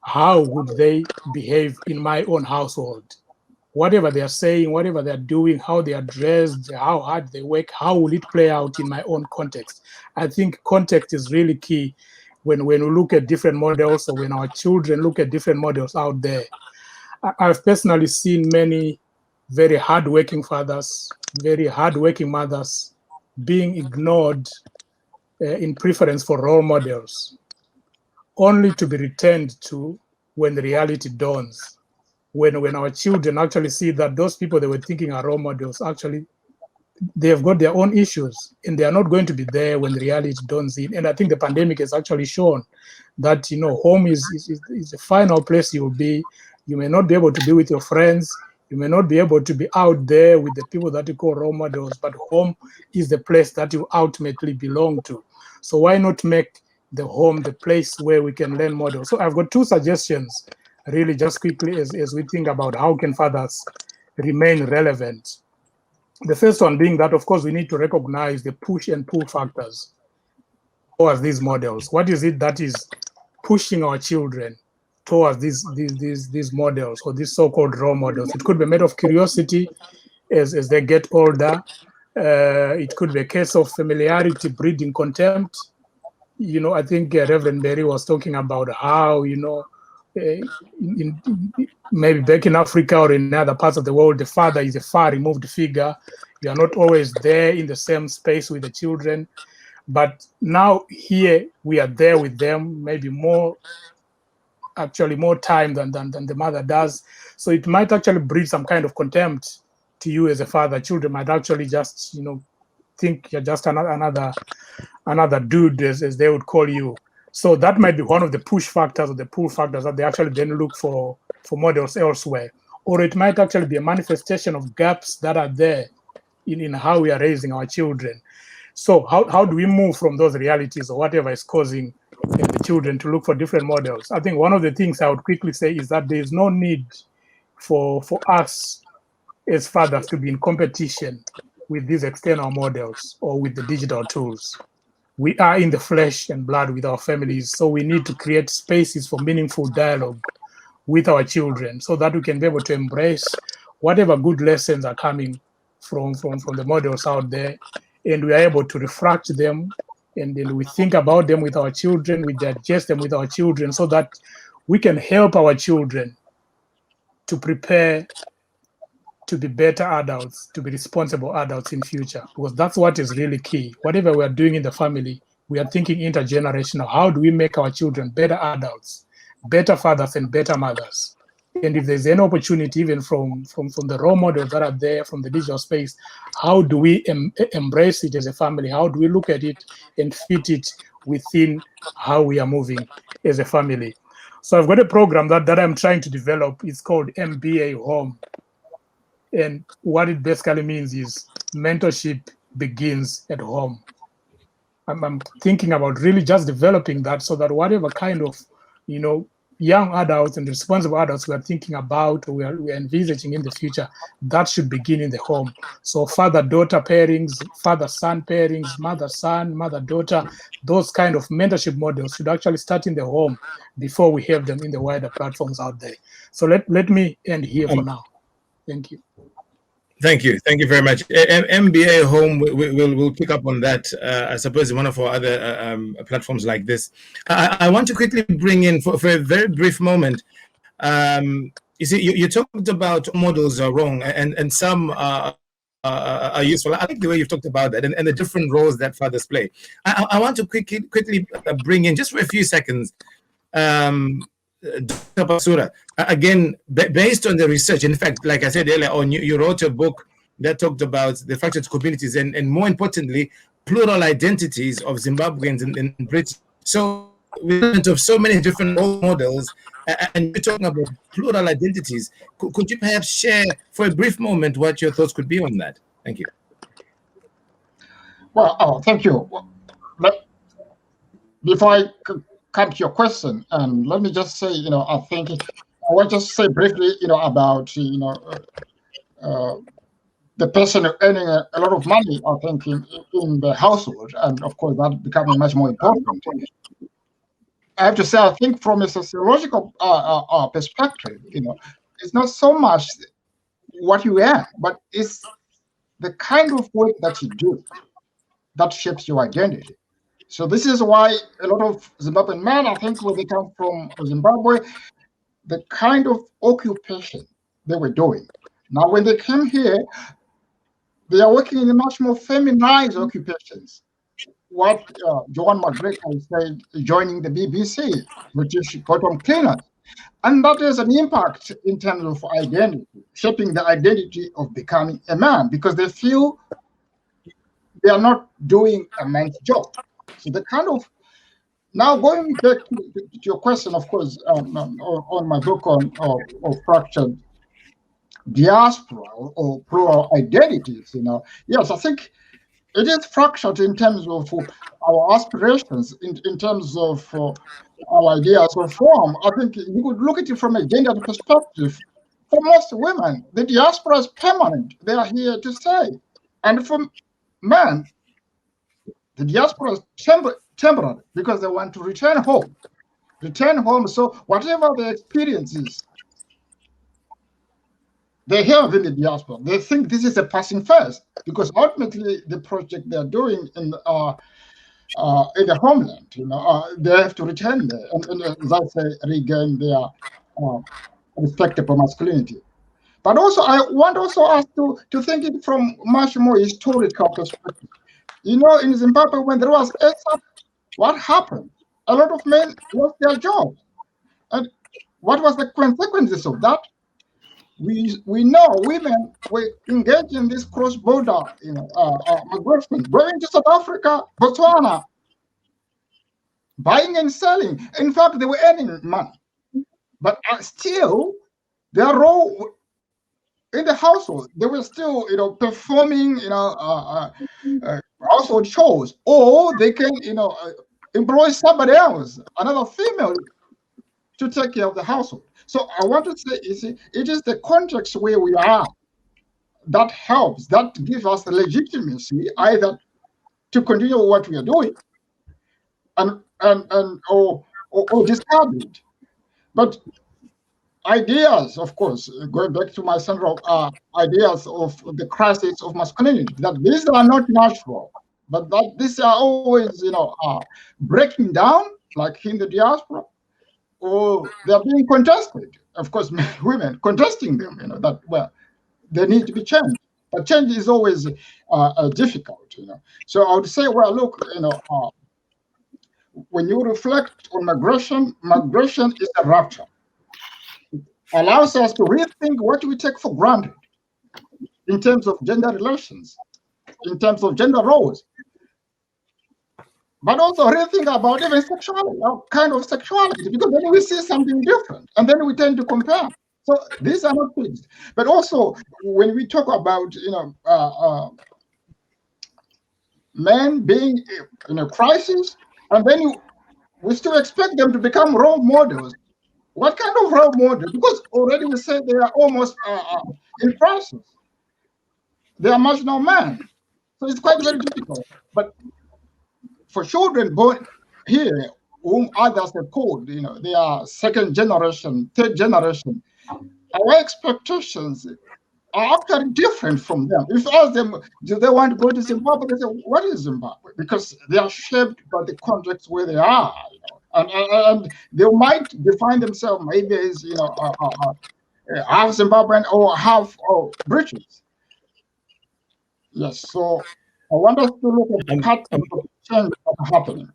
how would they behave in my own household? Whatever they are saying, whatever they're doing, how they are dressed, how hard they work, how will it play out in my own context? I think context is really key when we look at different models, or when our children look at different models out there. I've personally seen many very hardworking fathers, very hardworking mothers being ignored in preference for role models, only to be returned to when the reality dawns. When our children actually see that those people they were thinking are role models, actually, they have got their own issues, and they are not going to be there when the reality dawns in. And I think the pandemic has actually shown that, home is the final place you will be. You may not be able to be with your friends. You may not be able to be out there with the people that you call role models, but home is the place that you ultimately belong to. So why not make the home the place where we can learn models? So I've got two suggestions, really, just quickly, as we think about how can fathers remain relevant. The first one being that, of course, we need to recognize the push and pull factors towards these models. What is it that is pushing our children towards these models, or these so-called role models? It could be a matter of curiosity as they get older. It could be a case of familiarity breeding contempt. I think Reverend Berry was talking about how, maybe back in Africa or in other parts of the world, the father is a far removed figure. You are not always there in the same space with the children. But now here we are there with them, maybe more time than the mother does. So it might actually breed some kind of contempt to you as a father. Children might actually just, think you're just another dude, as they would call you. So that might be one of the push factors or the pull factors that they actually then look for models elsewhere. Or it might actually be a manifestation of gaps that are there in how we are raising our children. So how do we move from those realities or whatever is causing the children to look for different models? I think one of the things I would quickly say is that there is no need for us as fathers to be in competition with these external models or with the digital tools. we are in the flesh and blood with our families, so we need to create spaces for meaningful dialogue with our children so that we can be able to embrace whatever good lessons are coming from the models out there, and we are able to refract them, and then we think about them with our children, we digest them with our children, so that we can help our children to prepare to be better adults, to be responsible adults in future, because that's what is really key. Whatever we are doing in the family, we are thinking intergenerational. How do we make our children better adults, better fathers and better mothers? And if there's any opportunity, even from the role models that are there from the digital space, how do we embrace it as a family? How do we look at it and fit it within how we are moving as a family? So I've got a program that I'm trying to develop. It's called MBA Home. And what it basically means is mentorship begins at home. I'm thinking about really just developing that so that whatever kind of, young adults and responsible adults we are thinking about, or we are envisaging in the future, that should begin in the home. So father-daughter pairings, father-son pairings, mother-son, mother-daughter, those kind of mentorship models should actually start in the home before we have them in the wider platforms out there. So let me end here for now. Thank you. Thank you very much. MBA Home, we'll pick up on that, I suppose, in one of our other platforms like this. I want to quickly bring in, for a very brief moment, you see, you talked about models are wrong and some are useful. I like the way you've talked about that and the different roles that fathers play. I want to quickly bring in, just for a few seconds, Dr. Basura, again, based on the research. In fact, like I said earlier on, you wrote a book that talked about the fractured communities and more importantly, plural identities of Zimbabweans in Britain. So we of so many different role models, and you're talking about plural identities. Could you perhaps share for a brief moment what your thoughts could be on that? Thank you. Well, thank you. Before I come to your question, let me just say, I think I want to just say briefly, about, the person earning a lot of money, I think, in the household, and of course that becoming much more important. I have to say, I think from a sociological perspective, it's not so much what you earn, but it's the kind of work that you do that shapes your identity. So this is why a lot of Zimbabwean men, I think, when they come from Zimbabwe, the kind of occupation they were doing. Now, when they came here, they are working in much more feminized occupations. What Joan McGregor said, joining the BBC, British bottom cleaners. And that has an impact in terms of identity, shaping the identity of becoming a man, because they feel they are not doing a man's job. So the kind of, now going back to your question, of course, on my book on fractured diaspora or plural identities, yes, I think it is fractured in terms of our aspirations, in terms of our ideas of form. I think you could look at it from a gender perspective. For most women, the diaspora is permanent. They are here to stay. And for men, the diaspora is temporary because they want to return home. So whatever their experiences they have in the diaspora, they think this is a passing phase, because ultimately the project they are doing in the homeland, they have to return there and as I say, regain their respectable masculinity. But also, I want us to think it from much more historical perspective. In Zimbabwe, when there was ASAP, what happened? A lot of men lost their jobs. And what was the consequences of that? We know women were engaged in this cross-border migration, going to South Africa, Botswana, buying and selling. In fact, they were earning money. But still, their role in the household, they were still, performing, household chores, or they can, employ somebody else, another female, to take care of the household. So I want to say, it is the context where we are that helps, that gives us the legitimacy either to continue what we are doing or discarded. But ideas, of course, going back to my central ideas of the crisis of masculinity, that these are not natural, but that these are always, breaking down, like in the diaspora, or they're being contested. Of course, women contesting them, that, well, they need to be changed. But change is always difficult, So I would say, well, look, when you reflect on migration is a rupture. It allows us to rethink what we take for granted in terms of gender relations, in terms of gender roles, but also rethink about even sexuality, kind of sexuality, because then we see something different, and then we tend to compare. So these are not fixed. But also, when we talk about, men being in a crisis, and then we still expect them to become role models. What kind of role model? Because already we say they are almost in crisis. They are marginal men. So it's quite very difficult. But for children born here, whom others have called, they are second generation, third generation, our expectations are actually different from them. If you ask them, do they want to go to Zimbabwe? They say, what is Zimbabwe? Because they are shaped by the context where they are, and they might define themselves maybe as, half Zimbabwean or half British. Yes, so I want us to look at the patterns of change that are happening.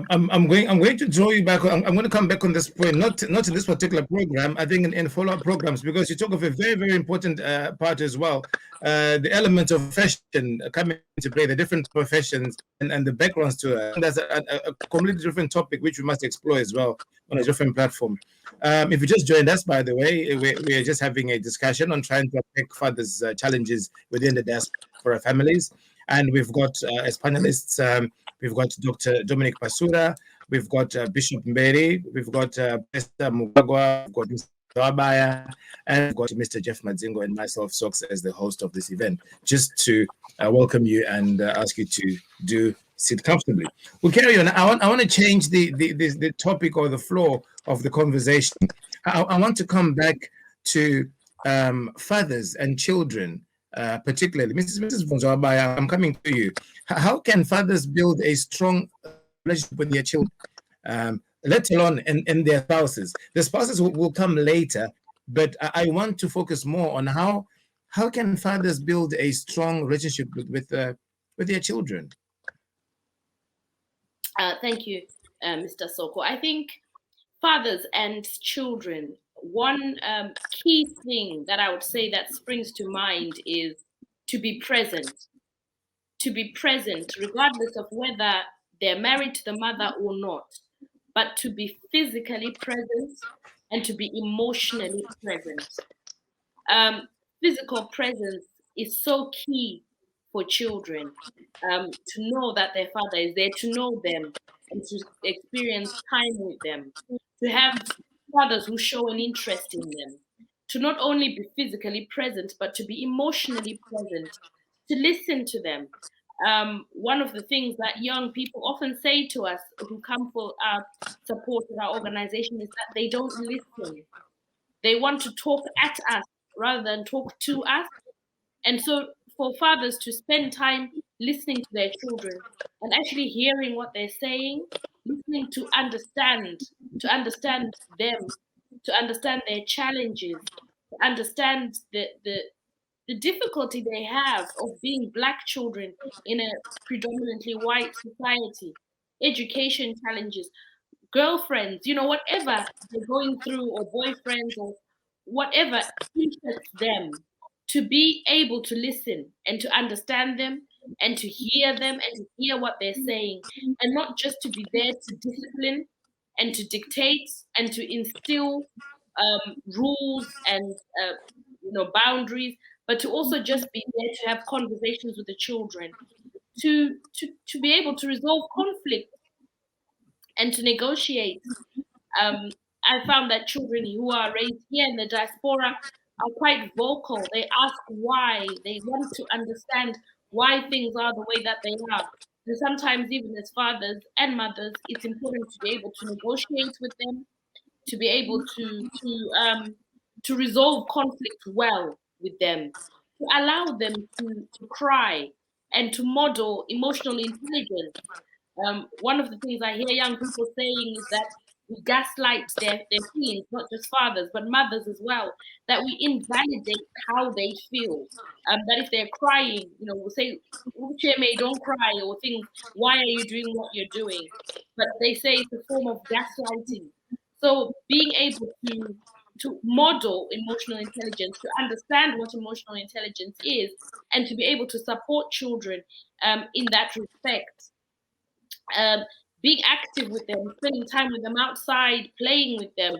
I'm going to draw you back. I'm going to come back on this point, not in this particular program. I think in follow-up programs, because you talk of a very, very important part as well. The element of profession coming into play, the different professions and the backgrounds to it. And that's a completely different topic which we must explore as well on a different platform. If you just joined us, by the way, we are just having a discussion on trying to unpack fathers' challenges within the diaspora families, and we've got as panelists. We've got Dr. Dominic Pasura, we've got Bishop Mberi, we've got Pastor Mcgowan, we've got Mr. Wabaya, and we've got Mr. Jeff Madzingo and myself, Sox, as the host of this event, just to welcome you and ask you to sit comfortably. We'll carry on. I want to change the topic or the flow of the conversation. I want to come back to fathers and children. Particularly, Mrs. Vonzwabaya, I'm coming to you. How can fathers build a strong relationship with their children, let alone and their spouses? The spouses will come later, but I want to focus more on how can fathers build a strong relationship with their children. Thank you, Mr. Soko. I think fathers and children, one key thing that I would say that springs to mind is to be present. To be present, regardless of whether they're married to the mother or not, but to be physically present and to be emotionally present. Physical presence is so key for children, to know that their father is there, to know them, and to experience time with them, to have fathers who show an interest in them, to not only be physically present, but to be emotionally present, to listen to them. One of the things that young people often say to us who come for our support in our organization is that they don't listen. They want to talk at us rather than talk to us. And so for fathers to spend time listening to their children and actually hearing what they're saying, listening to understand them, to understand their challenges, to understand the difficulty they have of being Black children in a predominantly white society, education challenges, girlfriends, whatever they're going through, or boyfriends, or whatever interests them, to be able to listen and to understand them and to hear them and to hear what they're saying, and not just to be there to discipline and to dictate and to instill rules and boundaries, but to also just be there to have conversations with the children, to be able to resolve conflict and to negotiate. I found that children who are raised here in the diaspora are quite vocal. They ask why. They want to understand why things are the way that they are. And sometimes even as fathers and mothers, it's important to be able to negotiate with them, to be able to resolve conflict well with them, to allow them to cry and to model emotional intelligence. One of the things I hear young people saying is that we gaslight their feelings, not just fathers, but mothers as well, that we invalidate how they feel. That if they're crying, we'll say, Ucheme, don't cry, or things, why are you doing what you're doing? But they say it's a form of gaslighting. So being able to model emotional intelligence, to understand what emotional intelligence is, and to be able to support children in that respect. Being active with them, spending time with them outside, playing with them,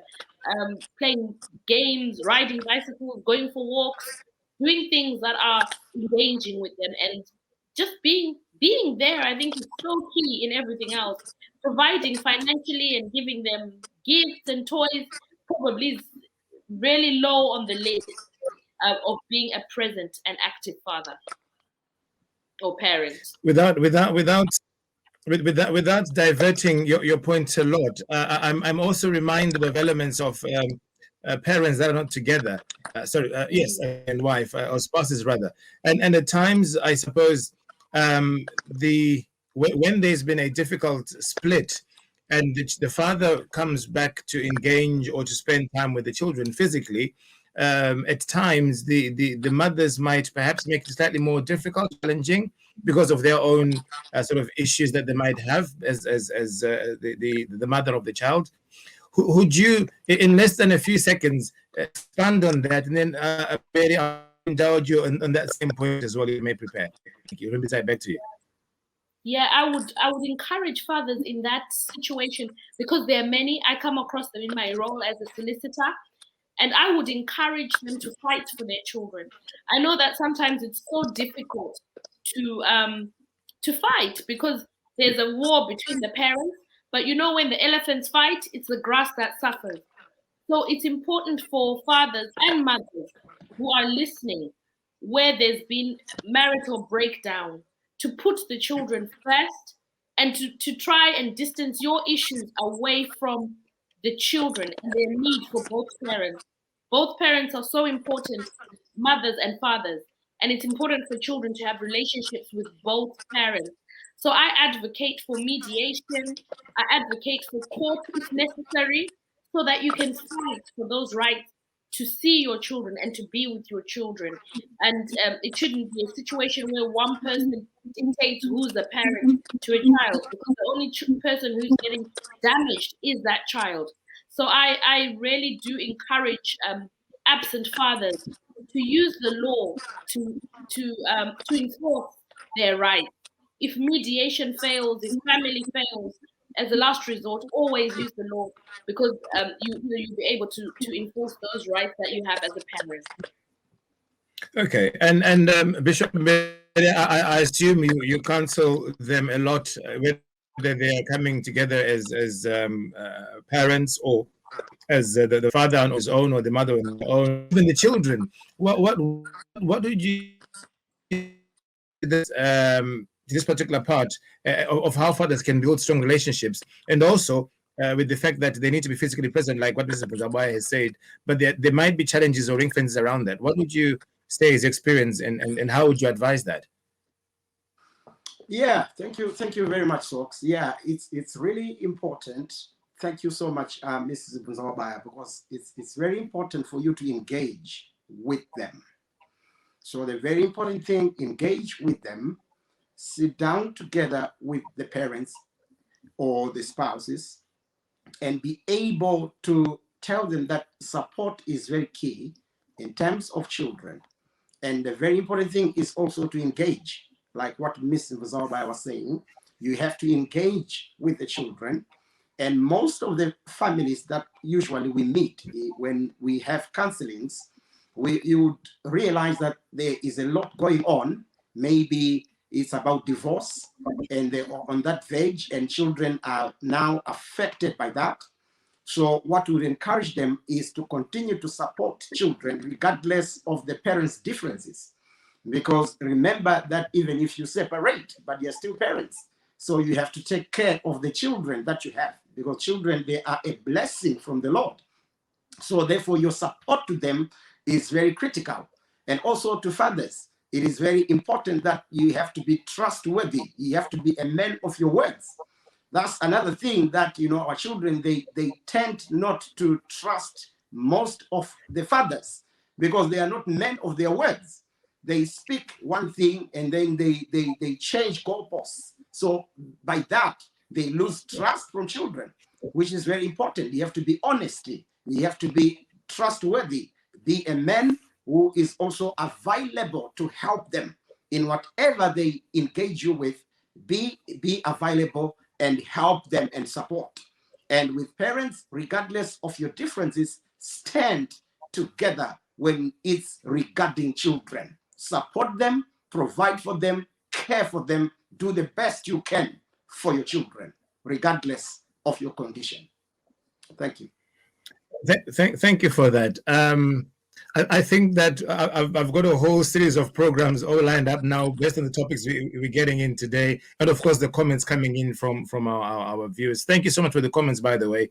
playing games, riding bicycles, going for walks, doing things that are engaging with them, and just being there. I think is so key in everything else. Providing financially and giving them gifts and toys probably is really low on the list of being a present and active father or parent. Without diverting your point a lot, I'm also reminded of elements of parents that are not together. Yes, and wife or spouses rather, and at times I suppose when there's been a difficult split, and the father comes back to engage or to spend time with the children physically. At times, the mothers might perhaps make it slightly more difficult, challenging, because of their own sort of issues that they might have as the mother of the child. Would you, in less than a few seconds, expand on that, and then maybe I'll indulge you on that same point as well? You may prepare. Thank you. Let me say back to you. Yeah, I would encourage fathers in that situation, because there are many. I come across them in my role as a solicitor. And I would encourage them to fight for their children. I know that sometimes it's so difficult to fight because there's a war between the parents. But when the elephants fight, it's the grass that suffers. So it's important for fathers and mothers who are listening, where there's been marital breakdown, to put the children first and to try and distance your issues away from the children and their need for both parents. Both parents are so important, mothers and fathers, and it's important for children to have relationships with both parents. So I advocate for mediation. I advocate for court if necessary, so that you can fight for those rights to see your children and to be with your children. And it shouldn't be a situation where one person dictates who's the parent to a child, because the only person who's getting damaged is that child. So I really do encourage absent fathers to use the law to enforce their rights. If mediation fails, if family fails, as a last resort, always use the law, because you'll be able to enforce those rights that you have as a parent. Okay, and Bishop, I assume you counsel them a lot whether they are coming together as parents or as the father on his own or the mother on her own, even the children. What would you this particular part of how fathers can build strong relationships, and also with the fact that they need to be physically present, like what Mr. Zabaya has said, but there might be challenges or ring fences around that. What would you say is experience, and how would you advise that? Yeah, thank you very much, Sox. Yeah, it's really important. Thank you so much, Mrs. Zabaya, because it's very important for you to engage with them. So the very important thing, engage with them, sit down together with the parents or the spouses, and be able to tell them that support is very key in terms of children. And the very important thing is also to engage, like what Ms. Zabaya was saying. You have to engage with the children. And most of the families that usually we meet when we have counselings, you would realize that there is a lot going on. Maybe it's about divorce, and they're on that verge, and children are now affected by that. So what we would encourage them is to continue to support children regardless of the parents' differences. Because remember that even if you separate, but you're still parents. So you have to take care of the children that you have, because children, they are a blessing from the Lord. So therefore, your support to them is very critical. And also to fathers, it is very important that you have to be trustworthy. You have to be a man of your words. That's another thing that, our children, they tend not to trust most of the fathers, because they are not men of their words. They speak one thing and then they change goalposts. So by that, they lose trust from children, which is very important. You have to be honest. You have to be trustworthy. Be a man who is also available to help them in whatever they engage you with. Be available and help them and support. And with parents, regardless of your differences, stand together when it's regarding children. Support them, provide for them, care for them, do the best you can for your children, regardless of your condition. Thank you. Thank you for that. I think that I've got a whole series of programs all lined up now based on the topics we're getting in today, and of course the comments coming in from our viewers. Thank you so much for the comments, by the way,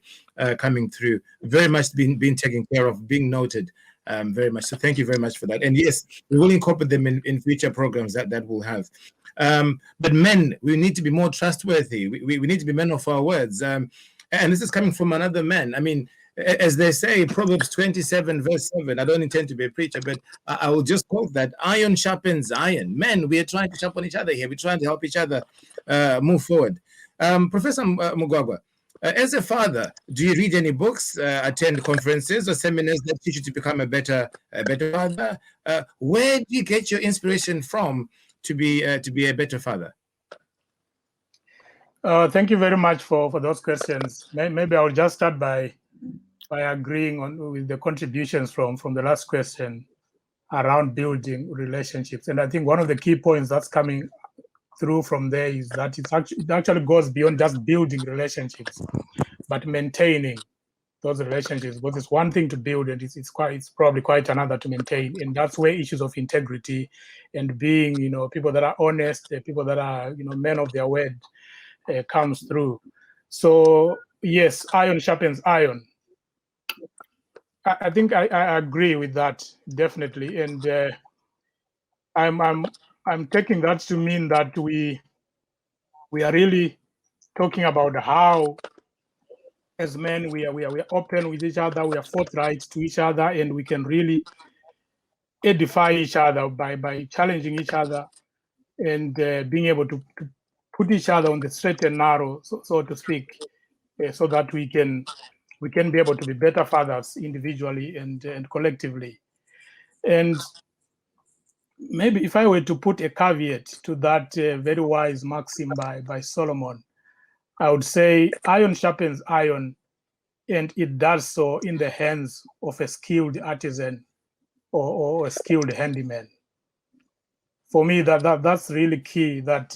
coming through. Very much being taken care of, being noted. Very much. So thank you very much for that. And yes, we will incorporate them in future programs that we'll have. But men, we need to be more trustworthy. We need to be men of our words. And this is coming from another man. I mean, as they say, Proverbs 27, verse 7, I don't intend to be a preacher, but I will just quote that: iron sharpens iron. Men, we are trying to sharpen each other here. We're trying to help each other move forward. Professor Mcgowan, as a father, do you read any books, attend conferences or seminars that teach you to become a better father? Where do you get your inspiration from to be a better father? Thank you very much for those questions. Maybe I'll just start by agreeing with the contributions from the last question around building relationships. And I think one of the key points that's coming through from there is that it actually goes beyond just building relationships, but maintaining those relationships. Because it's one thing to build, and it's probably quite another to maintain. And that's where issues of integrity and being, people that are honest, people that are, men of their word, comes through. So yes, iron sharpens iron. I think I agree with that, definitely, and I'm taking that to mean that we are really talking about how, as men, we are open with each other, we are forthright to each other, and we can really edify each other by challenging each other and being able to put each other on the straight and narrow, so to speak, so that we can be able to be better fathers individually and collectively. And maybe if I were to put a caveat to that very wise maxim by Solomon, I would say iron sharpens iron, and it does so in the hands of a skilled artisan or a skilled handyman. For me, that's really key, that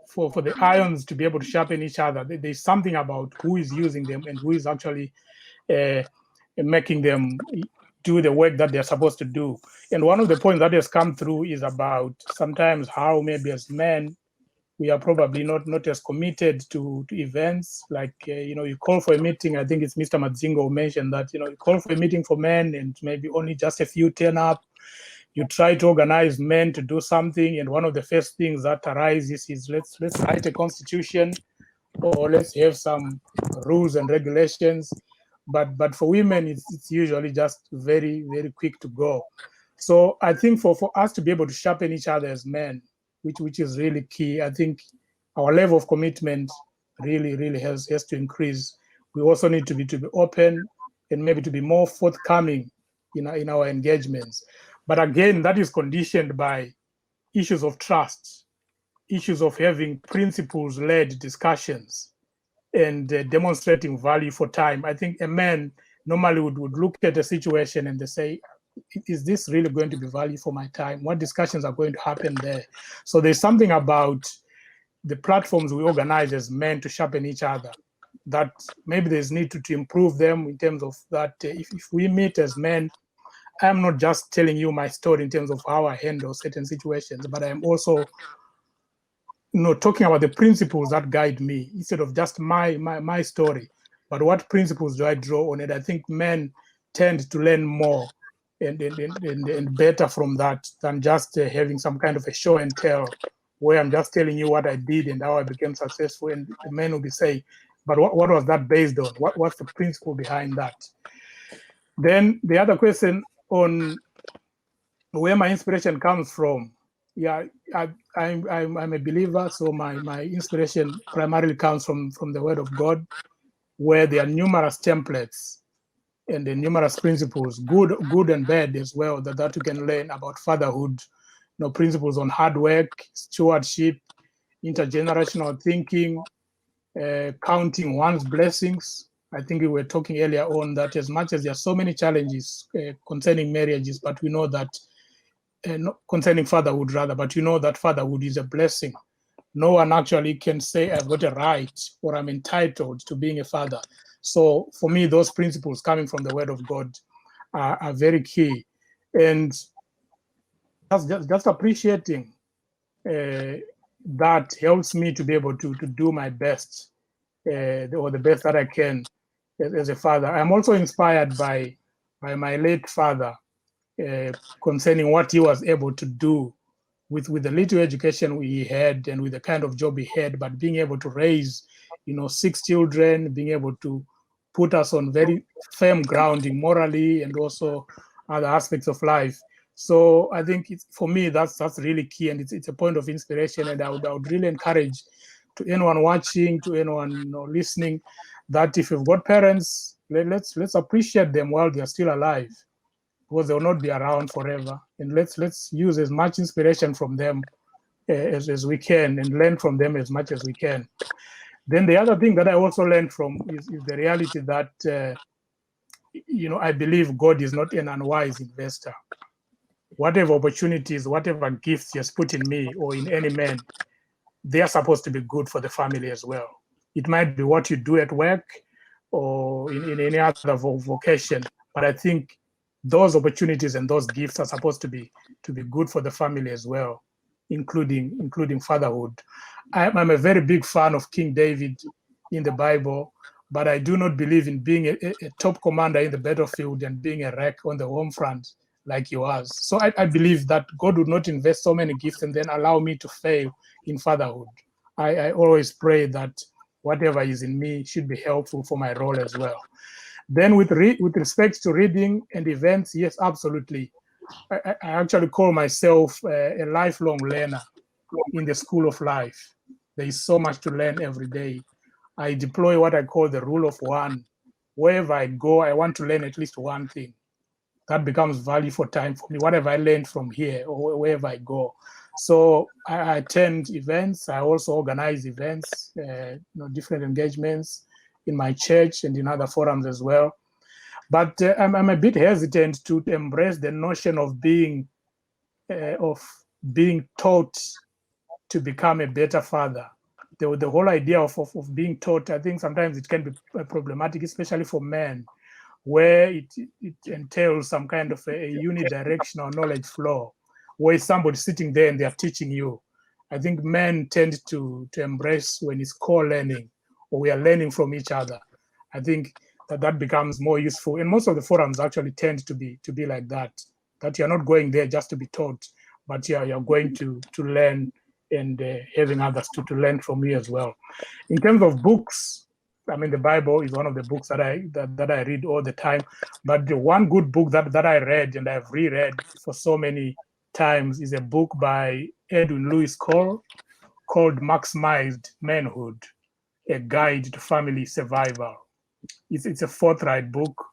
for the irons to be able to sharpen each other, there's something about who is using them and who is actually making them do the work that they're supposed to do. And one of the points that has come through is about sometimes how maybe as men, we are probably not as committed to events. Like, you call for a meeting. I think it's Mr. Madzingo who mentioned that, you call for a meeting for men and maybe only just a few turn up. You try to organize men to do something, and one of the first things that arises is let's write a constitution, or let's have some rules and regulations. But for women, it's usually just very, very quick to go. So I think for us to be able to sharpen each other as men, which is really key, I think our level of commitment really has to increase. We also need to be open and maybe to be more forthcoming in our engagements. But again, that is conditioned by issues of trust, issues of having principles-led discussions, and demonstrating value for time. I think a man normally would look at a situation and they say, is this really going to be value for my time? What discussions are going to happen there? So there's something about the platforms we organize as men to sharpen each other, that maybe there's need to improve them in terms of that. If we meet as men, I'm not just telling you my story in terms of how I handle certain situations, but I'm also talking about the principles that guide me instead of just my story, but what principles do I draw on it? I think men tend to learn more and better from that than just having some kind of a show and tell where I'm just telling you what I did and how I became successful, and the men will be saying, but what was that based on? What's the principle behind that? Then the other question on where my inspiration comes from. Yeah, I'm a believer, so my inspiration primarily comes from the Word of God, where there are numerous templates and the numerous principles, good and bad as well, that you can learn about fatherhood. Principles on hard work, stewardship, intergenerational thinking, counting one's blessings. I think we were talking earlier on that as much as there are so many challenges concerning marriages, but we know that not concerning fatherhood rather, but that fatherhood is a blessing. No one actually can say I've got a right or I'm entitled to being a father. So for me, those principles coming from the Word of God are very key. And just appreciating that helps me to be able to do my best or the best that I can as a father. I'm also inspired by my late father concerning what he was able to do with the little education he had and with the kind of job he had, but being able to raise, 6 children, being able to put us on very firm grounding morally and also other aspects of life. So I think for me, that's really key, and it's a point of inspiration. And I would really encourage to anyone watching, to anyone listening, that if you've got parents, let's appreciate them while they're still alive, because they will not be around forever. And let's use as much inspiration from them as we can, and learn from them as much as we can. Then the other thing that I also learned from is the reality that I believe God is not an unwise investor. Whatever opportunities, whatever gifts He has put in me or in any man, they are supposed to be good for the family as well. It might be what you do at work or in any other vocation, but I think those opportunities and those gifts are supposed to be good for the family as well, including fatherhood. I'm a very big fan of King David in the Bible, but I do not believe in being a top commander in the battlefield and being a wreck on the home front like he was. So I believe that God would not invest so many gifts and then allow me to fail in fatherhood. I always pray that whatever is in me should be helpful for my role as well. Then with respect to reading and events, yes, absolutely. I actually call myself a lifelong learner in the school of life. There is so much to learn every day. I deploy what I call the rule of one. Wherever I go, I want to learn at least one thing. That becomes value for time for me, whatever I learned from here or wherever I go. So I attend events. I also organize events, different engagements in my church and in other forums as well. But I'm a bit hesitant to embrace the notion of being taught to become a better father. The whole idea of being taught, I think sometimes it can be problematic, especially for men, where it entails some kind of a unidirectional knowledge flow, where somebody sitting there and they're teaching you. I think men tend to embrace when it's co-learning, or we are learning from each other. I think that becomes more useful. And most of the forums actually tend to be like that you're not going there just to be taught, but you're going to learn and having others to learn from you as well. In terms of books, I mean, the Bible is one of the books that I read all the time. But the one good book that I read and I've reread for so many times is a book by Edwin Lewis Cole called Maximized Manhood, A Guide to Family Survival. It's a forthright book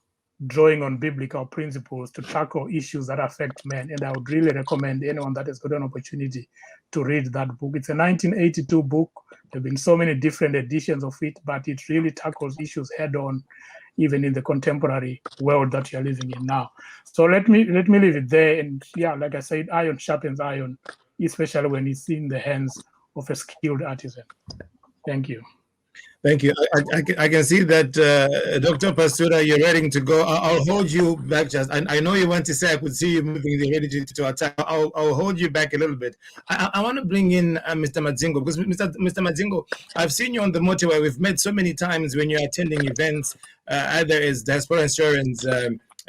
drawing on biblical principles to tackle issues that affect men. And I would really recommend anyone that has got an opportunity to read that book. It's a 1982 book. There have been so many different editions of it, but it really tackles issues head on, even in the contemporary world that you're living in now. So let me leave it there. And yeah, like I said, iron sharpens iron, especially when it's in the hands of a skilled artisan. Thank you. Thank you. I can see that Dr. Pastura, you're ready to go. I'll hold you back. I know you want to say, I could see you moving, you're ready to attack. I'll hold you back a little bit. I want to bring in Mr. Madzingo, because Mr. Madzingo, I've seen you on the motorway. We've met so many times when you're attending events, either as Diaspora Insurance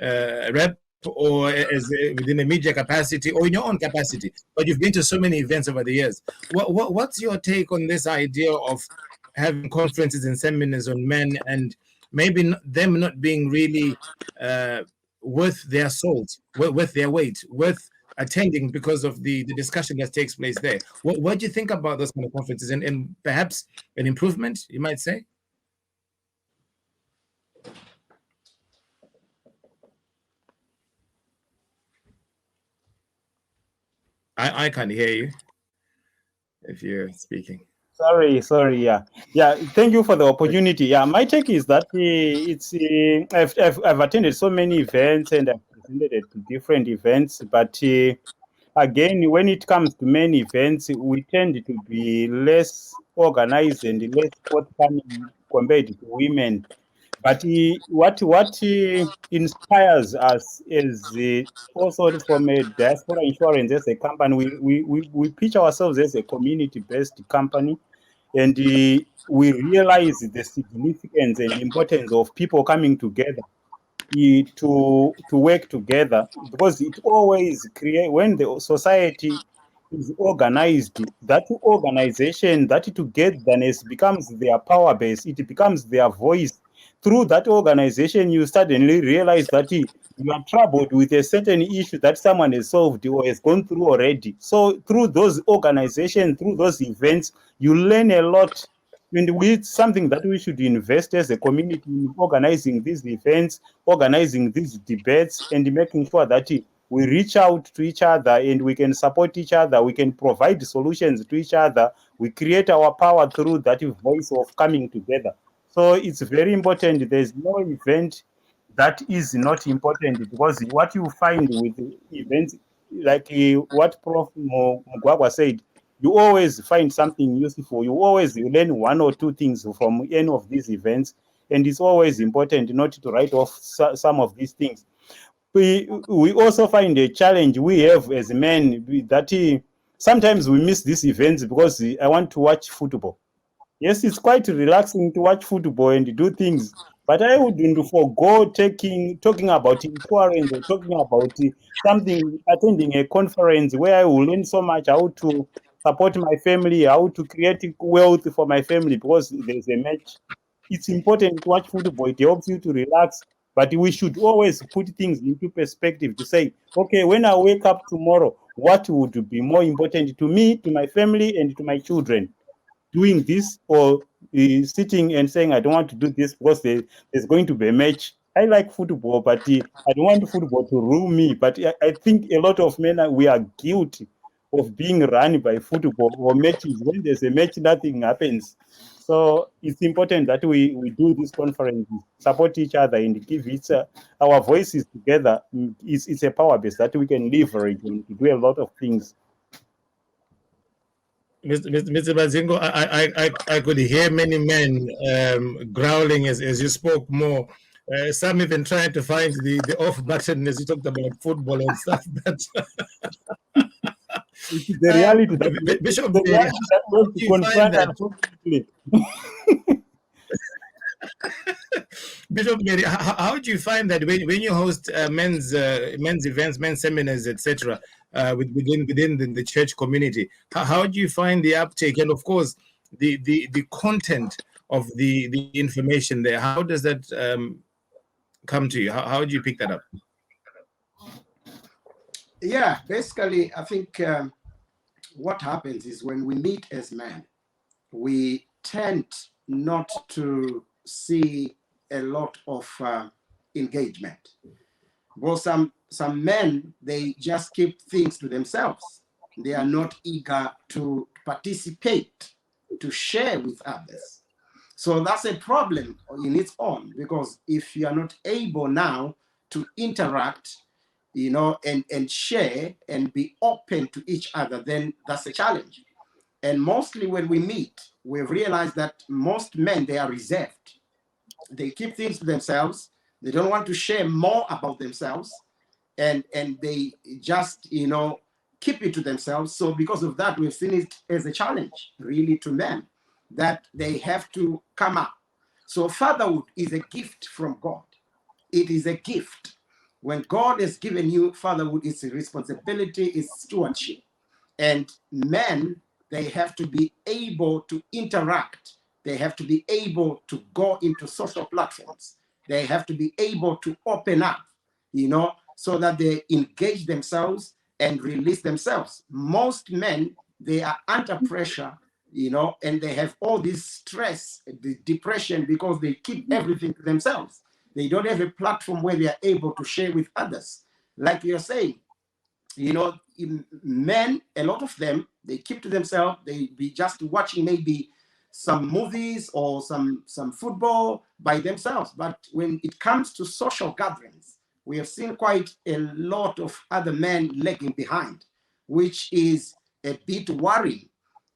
rep, or as within a media capacity, or in your own capacity. But you've been to so many events over the years. What's your take on this idea of having conferences and seminars on men, and maybe them not being really worth their salt, worth their weight, worth attending because of the discussion that takes place there? What do you think about those kind of conferences, and perhaps an improvement, you might say? I can't hear you if you're speaking. Sorry. Yeah. Thank you for the opportunity. Yeah, my take is that it's I've attended so many events and I've presented at different events, but again, when it comes to men events, we tend to be less organized and less forthcoming compared to women. But what inspires us is also from a Diaspora Insurance as a company. We pitch ourselves as a community-based company, and we realize the significance and importance of people coming together to work together, because it always create, when the society is organized, that organization, that togetherness becomes their power base, it becomes their voice. Through that organization, you suddenly realize that you are troubled with a certain issue that someone has solved or has gone through already. So through those organizations, through those events, you learn a lot. And it's something that we should invest as a community in organizing these events, organizing these debates, and making sure that we reach out to each other and we can support each other, we can provide solutions to each other, we create our power through that voice of coming together. So it's very important. There's no event that is not important, because what you find with events like what Prof. Mcgowan said, you always find something useful. You learn one or two things from any of these events, and it's always important not to write off some of these things. We also find a challenge we have as men, that sometimes we miss these events because I want to watch football. Yes, it's quite relaxing to watch football and do things, but I wouldn't forego talking about insurance or talking about something, attending a conference where I will learn so much, how to support my family, how to create wealth for my family, because there's a match. It's important to watch football. It helps you to relax, but we should always put things into perspective to say, okay, when I wake up tomorrow, what would be more important to me, to my family, and to my children? Doing this, or sitting and saying, I don't want to do this because there's going to be a match. I like football, but I don't want football to rule me. But I think a lot of men, we are guilty of being run by football or matches. When there's a match, nothing happens. So it's important that we do this conference, support each other, and give our voices together. It's a power base that we can leverage and to do a lot of things. Mr. Madzingo, I could hear many men growling as you spoke more. Some even trying to find the off button as you talked about football and stuff. But the reality that Bishop, the reality that we have to confront, unfortunately. Bishop Mary, how do you find that when you host men's events, men's seminars, etc., within the church community? How do you find the uptake, and of course the content of the information there? How does that come to you? How do you pick that up? Yeah, basically, I think what happens is when we meet as men, we tend not to see a lot of engagement. Well, some men, they just keep things to themselves. They are not eager to participate, to share with others. So that's a problem in its own, because if you are not able now to interact, and share and be open to each other, then that's a challenge. And mostly when we meet, we've realized that most men, they are reserved. They keep things to themselves. They don't want to share more about themselves. And they just, keep it to themselves. So because of that, we've seen it as a challenge, really, to men, that they have to come up. So fatherhood is a gift from God. It is a gift. When God has given you fatherhood, it's a responsibility, it's stewardship. And men, they have to be able to interact. They have to be able to go into social platforms. They have to be able to open up, so that they engage themselves and release themselves. Most men, they are under pressure, and they have all this stress, the depression, because they keep everything to themselves. They don't have a platform where they are able to share with others. Like you're saying, men, a lot of them, they keep to themselves. They be just watching maybe some movies or some football by themselves. But when it comes to social gatherings, we have seen quite a lot of other men lagging behind, which is a bit worrying,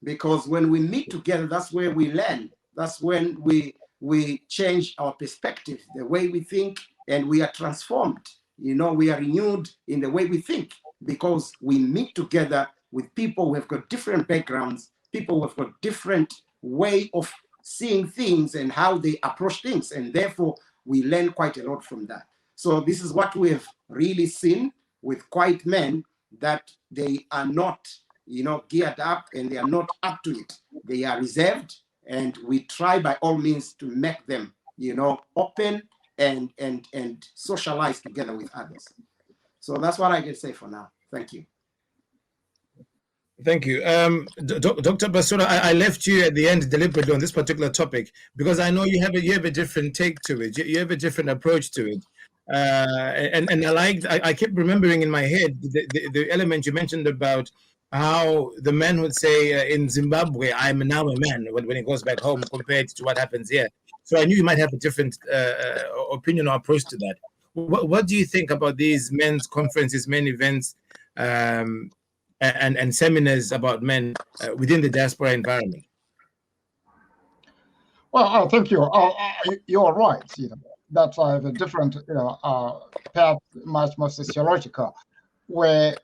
because when we meet together, that's where we learn. That's when we change our perspective, the way we think, and we are transformed. We are renewed in the way we think, because we meet together with people who have got different backgrounds, people who have got different way of seeing things and how they approach things. And therefore, we learn quite a lot from that. So this is what we have really seen with quiet men, that they are not, geared up, and they are not up to it. They are reserved, and we try by all means to make them, open and socialize together with others. So that's what I can say for now. Thank you. Thank you. Dr. Basura, I left you at the end deliberately on this particular topic because I know you have a different take to it. You have a different approach to it. And I kept remembering in my head the element you mentioned about how the man would say in Zimbabwe, I'm now a man when he goes back home compared to what happens here. So I knew you might have a different opinion or approach to that. What do you think about these men's conferences, men events, and seminars about men within the diaspora environment? Well, thank you. You're right. That I have a different, perhaps much more sociological, where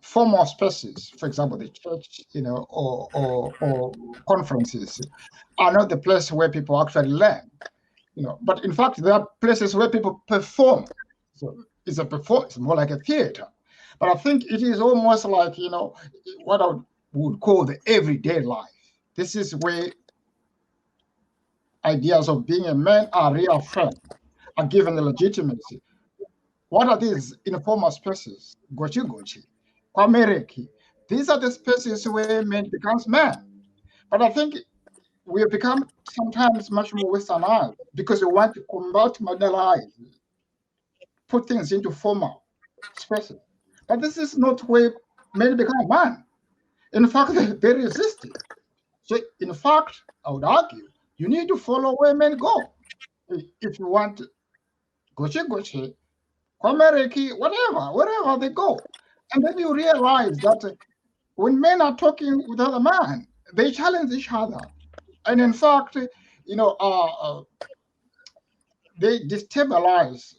formal spaces, for example, the church, or conferences, are not the place where people actually learn. But in fact, there are places where people perform. So it's more like a theater. But I think it is almost like, what I would call the everyday life. This is where ideas of being a man are reaffirmed, are given the legitimacy. What are these informal spaces? Gochi, kwamereki. These are the spaces where man becomes man. But I think we have become sometimes much more westernized because we want to compartmentalize, put things into formal spaces. But this is not where men become man. In fact, they resist it. So, in fact, I would argue, you need to follow where men go. If you want gochi, kwamereki, wherever they go. And then you realize that when men are talking with other men, they challenge each other. And in fact, they destabilize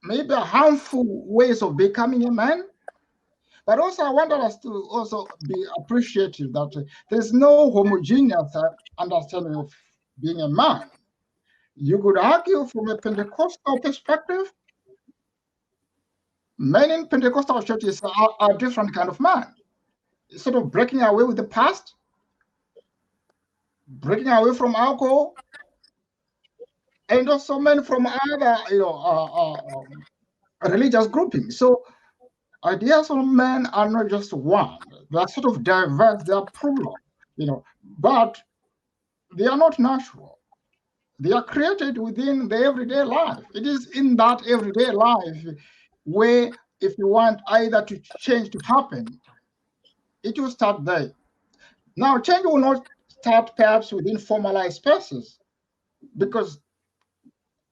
maybe harmful ways of becoming a man. But also, I want us to also be appreciative that there's no homogeneous understanding of being a man. You could argue from a Pentecostal perspective, men in Pentecostal churches are a different kind of man. Sort of breaking away with the past, breaking away from alcohol, and also men from other, religious groupings. So ideas of men are not just one. They are sort of diverse. They are plural, but they are not natural. They are created within the everyday life. It is in that everyday life where, if you want either to change to happen, it will start there. Now, change will not start perhaps within formalized spaces, because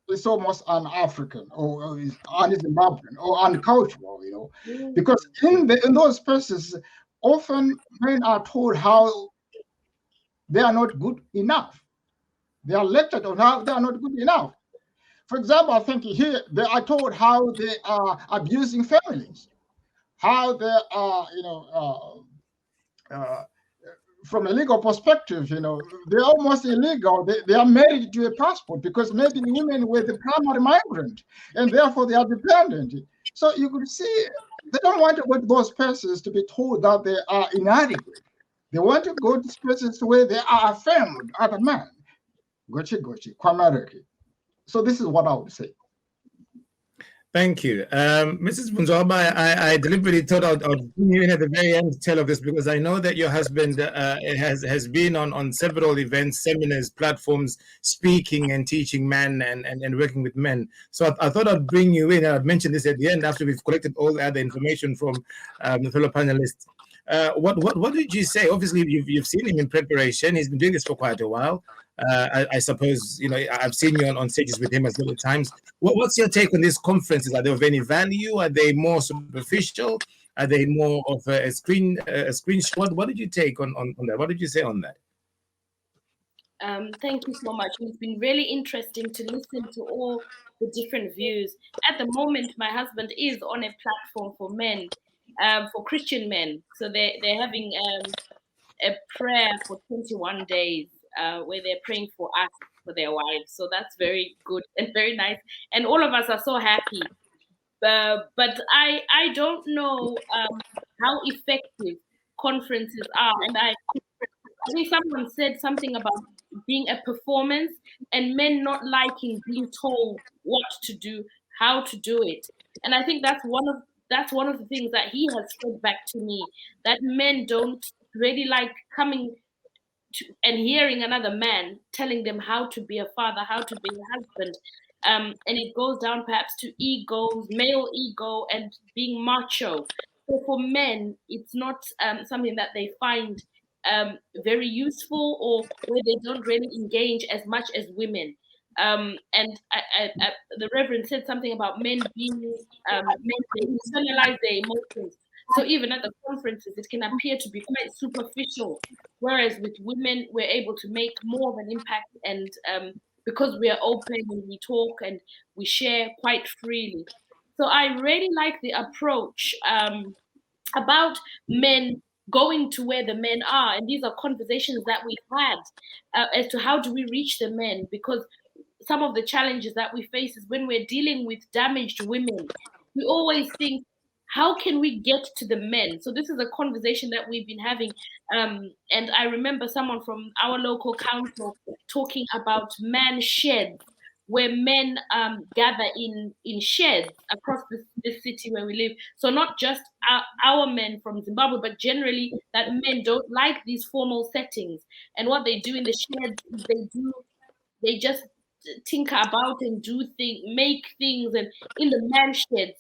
it's almost un-African or un-Zimbabwean or uncultural, because in those spaces, often men are told how they are not good enough. They are lectured on how they are not good enough. For example, I think here they are told how they are abusing families, how they are, from a legal perspective, they're almost illegal. They are married to a passport because maybe the women were the primary migrant and therefore they are dependent. So you could see they don't want to go to those places to be told that they are inadequate. They want to go to places where they are affirmed as a man. Gochi, kwamareki. So this is what I would say. Thank you. Mrs. Bunzoba, I deliberately thought I'd bring you in at the very end to tell of this because I know that your husband has been on several events, seminars, platforms, speaking and teaching men and working with men. So I thought I'd bring you in, and I'd mention this at the end after we've collected all the other information from the fellow panelists. What did you say? Obviously, you've seen him in preparation. He's been doing this for quite a while. I suppose, I've seen you on stages with him as many times. What's your take on these conferences? Are they of any value? Are they more superficial? Are they more of a screenshot? What did you take on that? What did you say on that? Thank you so much. It's been really interesting to listen to all the different views. At the moment, my husband is on a platform for men, for Christian men. So they're having a prayer for 21 days. Where they're praying for us, for their wives. So that's very good and very nice. And all of us are so happy. But I don't know how effective conferences are. And I think someone said something about being a performance and men not liking being told what to do, how to do it. And I think that's one of the things that he has said back to me, that men don't really like coming and hearing another man telling them how to be a father, how to be a husband. And it goes down perhaps to egos, male ego, and being macho. So for men, it's not something that they find very useful, or where they don't really engage as much as women. And the Reverend said something about men being, they internalize their emotions. So even at the conferences, it can appear to be quite superficial, whereas with women, we're able to make more of an impact, and because we are open and we talk and we share quite freely. So I really like the approach about men going to where the men are, and these are conversations that we've had as to how do we reach the men, because some of the challenges that we face is when we're dealing with damaged women, we always think, how can we get to the men? So this is a conversation that we've been having. And I remember someone from our local council talking about man sheds, where men gather in sheds across this city where we live. So not just our men from Zimbabwe, but generally that men don't like these formal settings. And what they do in the sheds is they just tinker about and do things, make things, and in the man sheds,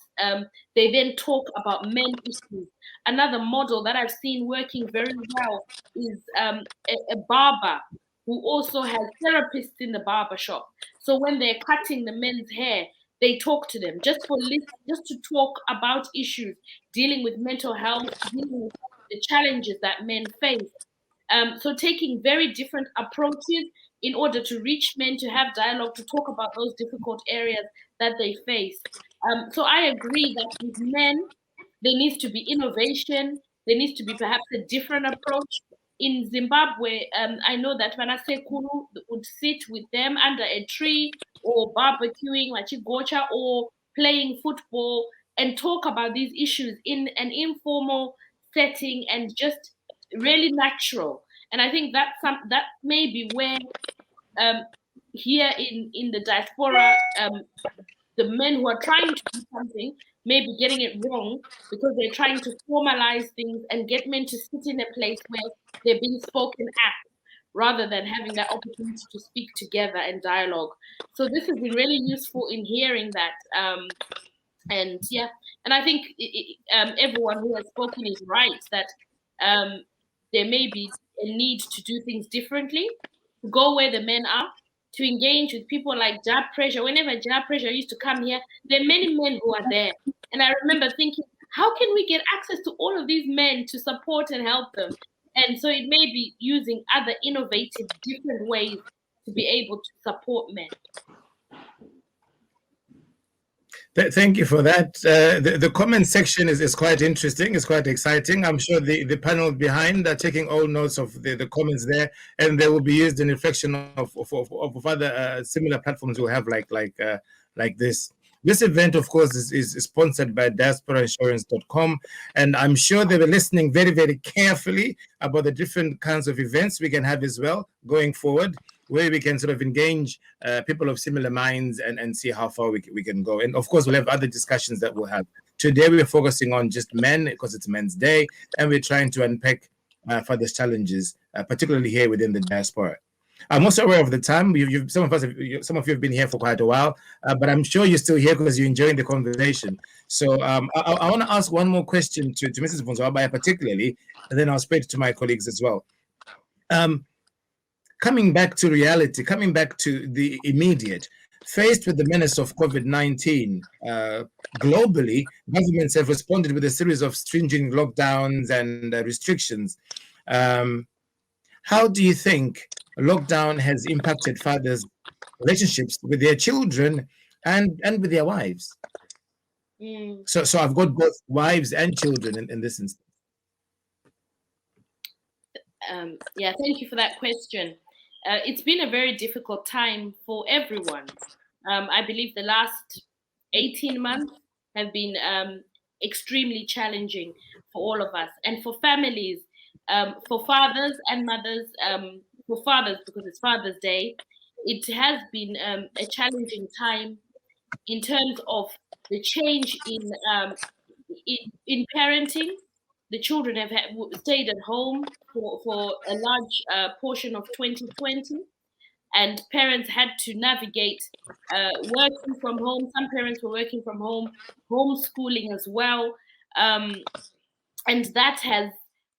they then talk about men issues. Another model that I've seen working very well is a barber who also has therapists in the barber shop. So when they're cutting the men's hair, they talk to them just to talk about issues, dealing with mental health, dealing with the challenges that men face. So taking very different approaches in order to reach men, to have dialogue, to talk about those difficult areas that they face. So I agree that with men, there needs to be innovation. There needs to be perhaps a different approach. In Zimbabwe, I know that Vanasekuru would sit with them under a tree, or barbecuing, machigocha, or playing football, and talk about these issues in an informal setting and just really natural. And I think that may be where here in the diaspora, the men who are trying to do something may be getting it wrong, because they're trying to formalize things and get men to sit in a place where they're being spoken at, rather than having that opportunity to speak together and dialogue. So this has been really useful in hearing that. And yeah, and I think everyone who has spoken is right, that there may be a need to do things differently, to go where the men are, to engage with people like Jab Pressure. Whenever Jab Pressure used to come here, there are many men who are there. And I remember thinking, how can we get access to all of these men to support and help them? And so it may be using other innovative, different ways to be able to support men. Thank you for that. The comment section is quite interesting. It's quite exciting. I'm sure the panel behind are taking all notes of the comments there, and they will be used in reflection of other similar platforms we'll have like this. This event, of course, is sponsored by diasporainsurance.com, and I'm sure they were listening very, very carefully about the different kinds of events we can have as well going forward, where we can sort of engage people of similar minds and see how far we can go. And of course, we'll have other discussions that we'll have. Today, we're focusing on just men because it's Men's Day, and we're trying to unpack Father's challenges, particularly here within the diaspora. I'm also aware of the time. Some of you have been here for quite a while, but I'm sure you're still here because you're enjoying the conversation. So I want to ask one more question to Mrs. Bonzwabaya particularly, and then I'll spread it to my colleagues as well. Coming back to reality, coming back to the immediate, faced with the menace of COVID-19, globally, governments have responded with a series of stringent lockdowns and restrictions. How do you think lockdown has impacted fathers' relationships with their children and with their wives? So I've got both wives and children in this instance. Yeah, thank you for that question. It's been a very difficult time for everyone. I believe the last 18 months have been extremely challenging for all of us and for families, for fathers and mothers, for fathers because it's Father's Day. It has been a challenging time in terms of the change in parenting. The children have stayed at home for a large portion of 2020, and parents had to navigate working from home. Some parents were working from home, homeschooling as well, and that has